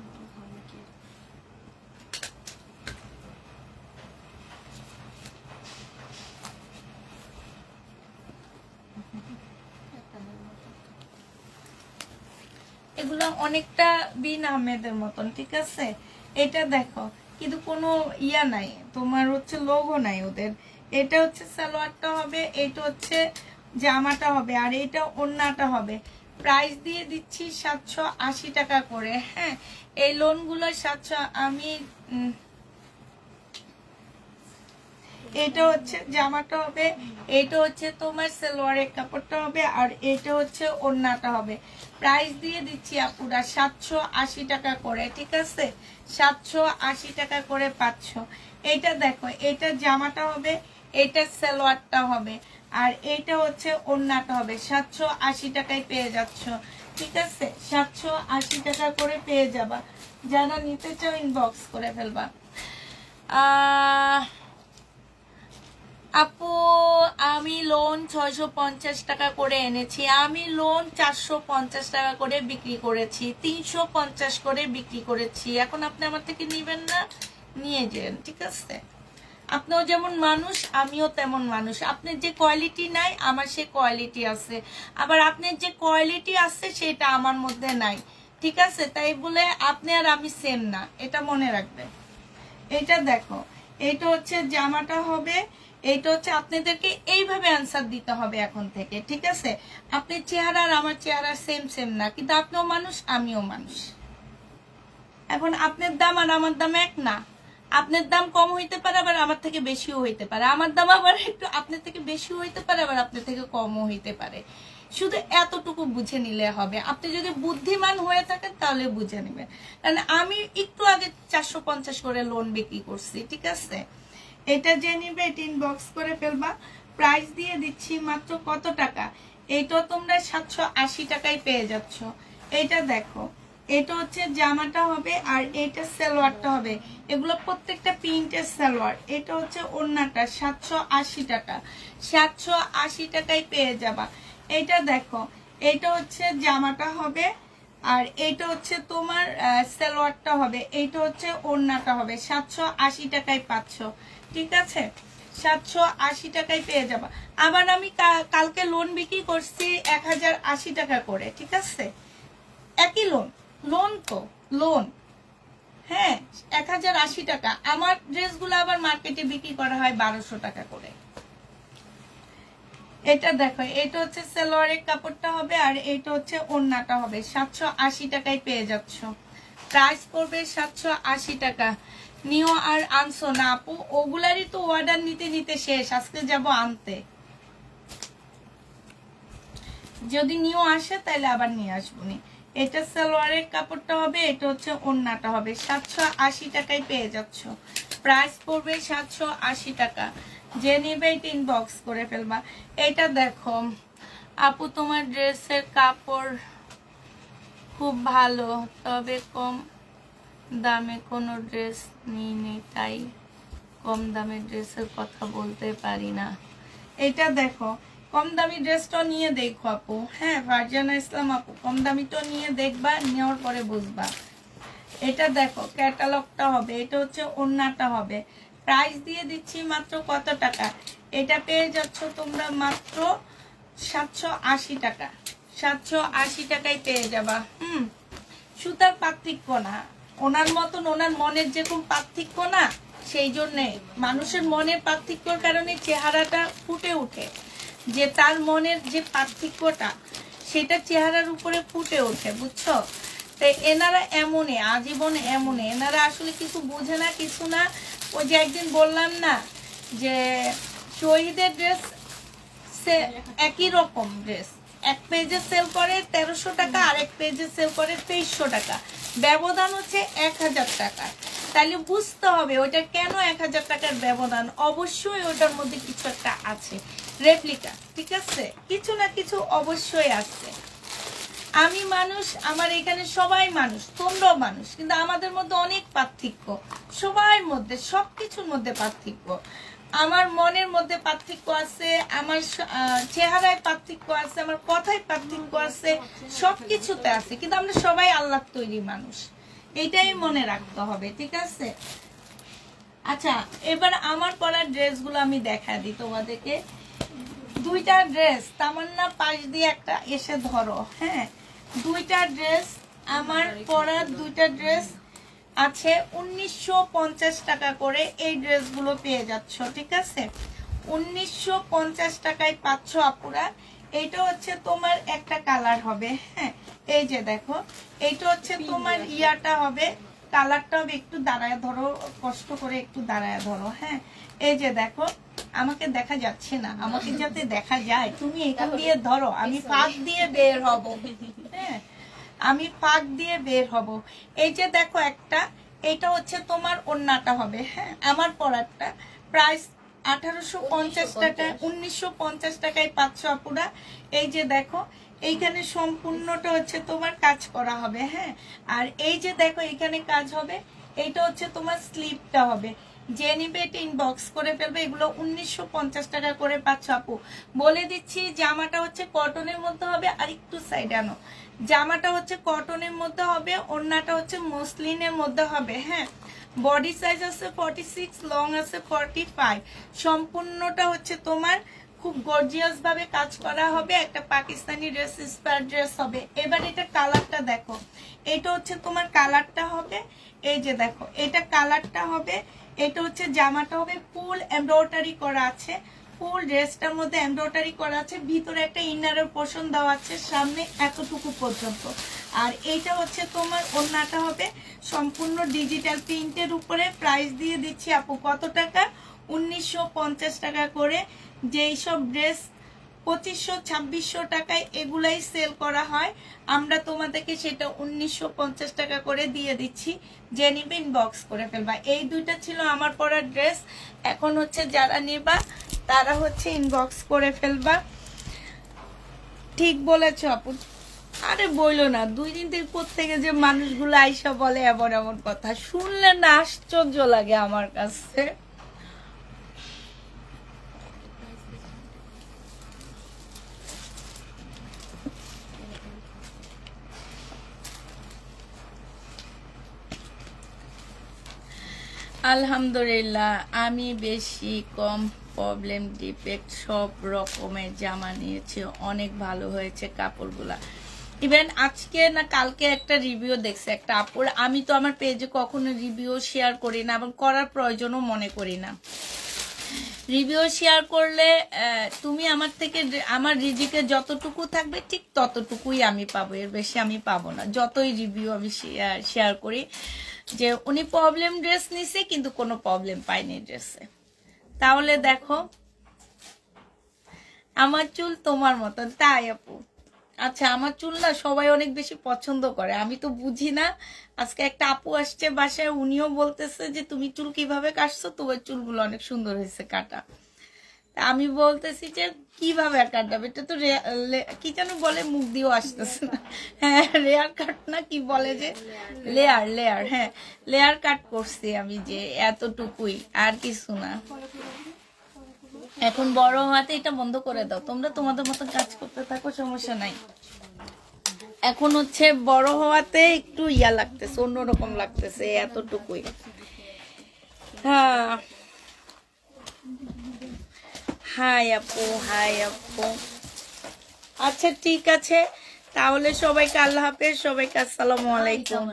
এগুলো অনেকটা বিন আহমেদের মতন। ঠিক আছে, এটা দেখো, কিন্তু কোনো ইয়া নাই, তোমার হচ্ছে লোগো নাই ওদের। এটা হচ্ছে সালোয়ারটা হবে, এটা হচ্ছে জামাটা হবে, আর এটা ওড়নাটা হবে। প্রাইস দিয়ে দিচ্ছি 780 টাকা করে। হ্যাঁ, এই লোনগুলো 700। আমি এটা হচ্ছে জামাটা হবে, এটা হচ্ছে তোমার সালোয়ারের কাপড়টা হবে, আর এটা হচ্ছে ওড়নাটা হবে। প্রাইস দিয়ে দিচ্ছি আপুরা 780 টাকা করে। ঠিক আছে, 780 টাকা করে পাচ্ছ। এটা দেখো, এটা জামাটা হবে, এটা সালোয়ারটা হবে, আর এটা হচ্ছে ওড়নাটা হবে। 780 টাকায় পেয়ে যাচ্ছ। ঠিক আছে, 780 টাকা করে পেয়ে যাবা। যারা নিতে চাও ইনবক্স করে ফেলবা। আপু আমি লোন 650 টাকা করে এনেছি, আমি লোন 450 টাকা করে বিক্রি করেছি, 350 করে বিক্রি করেছি। এখন আপনি আমার থেকে নিবেন না, নিয়ে যান। ঠিক আছে, আপনিও যেমন মানুষ, আমিও তেমন মানুষ। আপনার যে কোয়ালিটি নাই, আমার সে কোয়ালিটি আছে, আবার আপনার যে কোয়ালিটি আছে সেটা আমার মধ্যে নাই। ঠিক আছে, তাই বলে আপনি আর আমি সেম না, এটা মনে রাখবেন। এটা দেখো, এটা হচ্ছে জামাটা হবে, এটা হচ্ছে আপনাদেরকে এইভাবে আনসার দিতে হবে এখন থেকে। ঠিক আছে, আপনার চেহারা আর আমার চেহারা সেম সেম না, কিন্তু আপনিও মানুষ, আমিও মানুষ। এখন আপনার দাম আর আমার দাম এক না, আপনার দাম কম হইতে পারে আবার আমার থেকে বেশিও হইতে পারে, আমার দাম আবার একটু আপনার থেকে বেশিও হইতে পারে আবার আপনার থেকে কমও হইতে পারে। শুধু এতটুকু বুঝে নিলে হবে। আপনি যদি বুদ্ধিমান হয়ে থাকেন তাহলে বুঝে নেবেন। কারণ আমি একটু আগে 450 করে লোন বিক্রি করছি, ঠিক আছে? এটা যে নিবে এটা ইনবক্স করে ফেলবা। প্রাইস দিয়ে দিচ্ছি মাত্র কত টাকা, এইটা তোমরা 780 টাকায় পেয়ে যাচ্ছ। এইটা দেখো, এটা হচ্ছে জামাটা হবে আর এটা সালোয়ারটা হবে, এগুলো প্রত্যেকটা প্রিন্টের সালোয়ার। এটা হচ্ছে ওড়নাটা 780 টাকা, 780 টাকায় পেয়ে যাবা। এটা দেখো, এটা হচ্ছে জামাটা হবে আর এটা হচ্ছে তোমার সালোয়ারটা হবে, এইটা হচ্ছে ওড়নাটা হবে, 780 টাকায় পাচ্ছ, ঠিক আছে? 780 টাকায় পেয়ে যাবা। আবার আমি কালকে লোন বিক্রি করছি 1080 টাকা করে, ঠিক আছে? একই লোন তো লোন, হ্যাঁ, 1080 টাকা। আমার ড্রেসগুলো আবার মার্কেটে বিক্রি করা হয় 1200 টাকা করে। এটা দেখো, এটা হচ্ছে সালোয়ারের কাপড়টা হবে আর এটা হচ্ছে ওড়নাটা হবে, 780 টাকায় পেয়ে যাচ্ছ। প্রাইস পড়বে 780 টাকা। নিও আর আনছো না আপু? ওগুলারই তো অর্ডার নিতে নিতে শেষ, আজকে যাব আনতে। যদি নিও আসে তাহলে আবার নিয়ে আসবনি। এটা সালোয়ারের কাপড়টা হবে, এটা হচ্ছে ওড়নাটা হবে, 780 টাকায় পেয়ে যাচ্ছ। প্রাইস পড়বে 780 টাকা। যে নিবে এটা ইনবক্স করে ফেলবা। এটা দেখো আপু, তোমার ড্রেসের কাপড় খুব ভালো, তবে কম দামে কোনো ড্রেস নেই, তাই কম দামের ড্রেসের কথা বলতে পারি না। এটা দেখো, কম দামি ড্রেসটা নিয়ে দেখো আপু, হ্যাঁ ফারজানা ইসলাম আপু, কম দামিটা নিয়ে দেখবা, নেওয়ার পরে বুঝবা। এটা দেখো, ক্যাটালগটা হবে, এটা হচ্ছে ওড়নাটা হবে। প্রাইস দিয়ে দিচ্ছি মাত্র কত টাকা, এটা পেয়ে যাচ্ছ তোমরা মাত্র 780 টাকা। 780 টাকায় পেয়ে যাবা। সুতার পার্থক্য না, ওনার মতন ওনার মনের যেরকম পার্থক্য না, সেই জন্যে মানুষের মনের পার্থক্যর কারণে চেহারাটা ফুটে ওঠে, যে তার মনের যে পার্থক্যটা সেটা চেহারার উপরে ফুটে ওঠে, বুঝছো? তো এনারা এমনই, আজীবন এমনই, এনারা আসলে কিছু বুঝে না, কিছু না। ওই যে একদিন বললাম না যে শহীদের ড্রেস একই রকম ড্রেস, এক পেজে সেল করে 1300 টাকা আর এক পেজে সেল করে 2300 টাকা, ব্যবধান হচ্ছে 1000 টাকা। তাহলে বুঝতে হবে ওইটা কেন 1000 টাকার ব্যবধান, অবশ্যই ওটার মধ্যে কিছু একটা আছে, রেপ্লিকা, ঠিক আছে? কিছু না কিছু অবশ্যই আছে। আমি মানুষ, আমার এখানে সবাই মানুষ, তোমরাও মানুষ, কিন্তু আমাদের মধ্যে অনেক পার্থক্য, সবার মধ্যে, সবকিছুর মধ্যে পার্থক্য। আমার মনের মধ্যে পার্থক্য আছে, আমার চেহারায় পার্থক্য আছে, আমার কথায় পার্থক্য আছে, সবকিছুতে আছে, কিন্তু আমরা সবাই আল্লাহর তৈরি মানুষ, এটাই মনে রাখতে হবে, ঠিক আছে? আচ্ছা, এবার আমার পরার ড্রেসগুলো আমি দেখা দিই তোমাদেরকে। দুইটা ড্রেস, তামান্না পাশ দিয়ে একটা এসে ধরো, হ্যাঁ, দুইটা ড্রেস আমার পরার, দুইটা ড্রেস আছে 1950 টাকা করে। এই ড্রেসগুলো পেয়ে যাচ্ছ, ঠিক আছে? 1950 টাকায় পাচ্ছ আপুরা। এইটা হচ্ছে তোমার একটা কালার হবে, হ্যাঁ, এই যে দেখো, এইটা হচ্ছে তোমার ইয়াটা হবে, কালারটা হবে, একটু দাঁড়ায় ধরো, কষ্ট করে একটু দাঁড়ায় ধরো, হ্যাঁ, এই যে দেখো, আমাকে দেখা যাচ্ছে না, আমাকে যাতে দেখা যায় তুমি এখান দিয়ে ধরো, আমি ফাঁক দিয়ে বের হব, হ্যাঁ, আমি ফাঁক দিয়ে বের হব। এই যে দেখো একটা, এটা হচ্ছে তোমার ওড়নাটা হবে, হ্যাঁ, আমার পরারটা। প্রাইস 1850 টাকা, 1950 টাকায় পাচ্ছ আপুরা। এই যে দেখো, এইখানে সম্পূর্ণটা হচ্ছে তোমার কাজ করা হবে, হ্যাঁ, আর এই যে দেখো এখানে কাজ হবে, এইটা হচ্ছে তোমার স্লিপটা হবে। যে নিবে এটা ইনবক্স করে ফেলবে। এগুলো 1950 টাকা করে পাচ্ছ আপু। বলে দিচ্ছি, জামাটা হচ্ছে কটনের মধ্যে হবে, আর একটু সাইডে আনো, জামাটা হচ্ছে কটনের মধ্যে হবে, ওড়নাটা হচ্ছে মসলিনের মধ্যে হবে, হ্যাঁ। বডি সাইজ আছে 46, লং আছে 45, সম্পূর্ণটা হচ্ছে তোমার খুব গর্জিয়াস ভাবে কাজ করা হবে, একটা পাকিস্তানি ড্রেস, স্পার ড্রেস হবে। এবার এটা কালারটা দেখো, এটা হচ্ছে তোমার কালারটা হবে, এই যে দেখো, এটা কালারটা হবে, এটা হচ্ছে জামাটা হবে, ফুল এমব্রয়ডারি করা আছে, ফুল ড্রেসটার মধ্যে এমব্রয়ডারি করা আছে, ভিতরে একটা ইনারের পোর্শন দেওয়া আছে সামনে এতটুকু পর্যন্ত। আর এইটা হচ্ছে তোমার ওড়নাটা হবে সম্পূর্ণ ডিজিটাল প্রিন্টের উপরে। প্রাইস দিয়ে দিচ্ছি আপু কত টাকা? 1950 টাকা করে। যেই সব ড্রেস 2500-2600 টাকায় এগুলাই সেল করা হয়, আমরা তোমাদেরকে সেটা 1950 টাকা করে দিয়ে দিচ্ছি। যে নিবে ইনবক্স করে ফেলবা। এই দুইটা ছিল আমার পরা ড্রেস। এখন হচ্ছে যারা নেবা তারা হচ্ছে ইনবক্স করে ফেলবা। ঠিক বলেছ আপু। আরে বইলো না, 2 দিন থেকে যে মানুষগুলো আইসা বলে এমন এমন কথা, শুনলে না আশ্চর্য লাগে আমার কাছে। আলহামদুলিল্লাহ, আমি বেশি কম প্রবলেম ডিফেক্ট সব রকমের জামা নিয়েছি, অনেক ভালো হয়েছে কাপড়গুলা। ইভেন আজকে না কালকে একটা রিভিউ দেখছে একটা আপুর। আমি তো আমার পেজে কখনো রিভিউ শেয়ার করি না এবং করার প্রয়োজনও মনে করি না। রিভিউ শেয়ার করলে তুমি আমার থেকে আমার রিজিকে যতটুকু থাকবে ঠিক ততটুকুই আমি পাবো, এর বেশি আমি পাবো না। যতই রিভিউ আমি শেয়ার করি যে উনি প্রবলেম ড্রেস নিছে কিন্তু কোনো প্রবলেম পায়নি ড্রেসে, তাহলে দেখো আমার চুল তোমার মতন। তাই আপু? আচ্ছা, আমার চুল না সবাই অনেক বেশি পছন্দ করে, আমি তো বুঝি না। আজকে একটা আপু আসছে বাসায়, উনিও বলতেছে যে তুমি চুল কিভাবে কাটছো, তোমার চুলগুলো অনেক সুন্দর হয়েছে কাটা। আমি বলতেছি যে কিভাবে কাটবে, এটা তো কি যেন বলে, মুখ দিয়েও আসতেছে না। হ্যাঁ, লেয়ার কাট না কি বলে যে, লেয়ার। হ্যাঁ, লেয়ার কাট করছি আমি, যে এতটুকুই, আর কিছু না। এখন বড় হওয়াতে এটা বন্ধ করে দাও, তোমরা তোমাদের মতো কাজ করতে থাকো, সমস্যা নাই। এখন হচ্ছে বড় হওয়াতে একটু ইয়া লাগতেছে, অন্যরকম লাগতেছে, এতটুকুই। হ্যাঁ, হাই আপু। আচ্ছা ঠিক আছে, তাহলে সবাইকে আল্লাহ হাফেজ, সবাইকে আসসালামু আলাইকুম।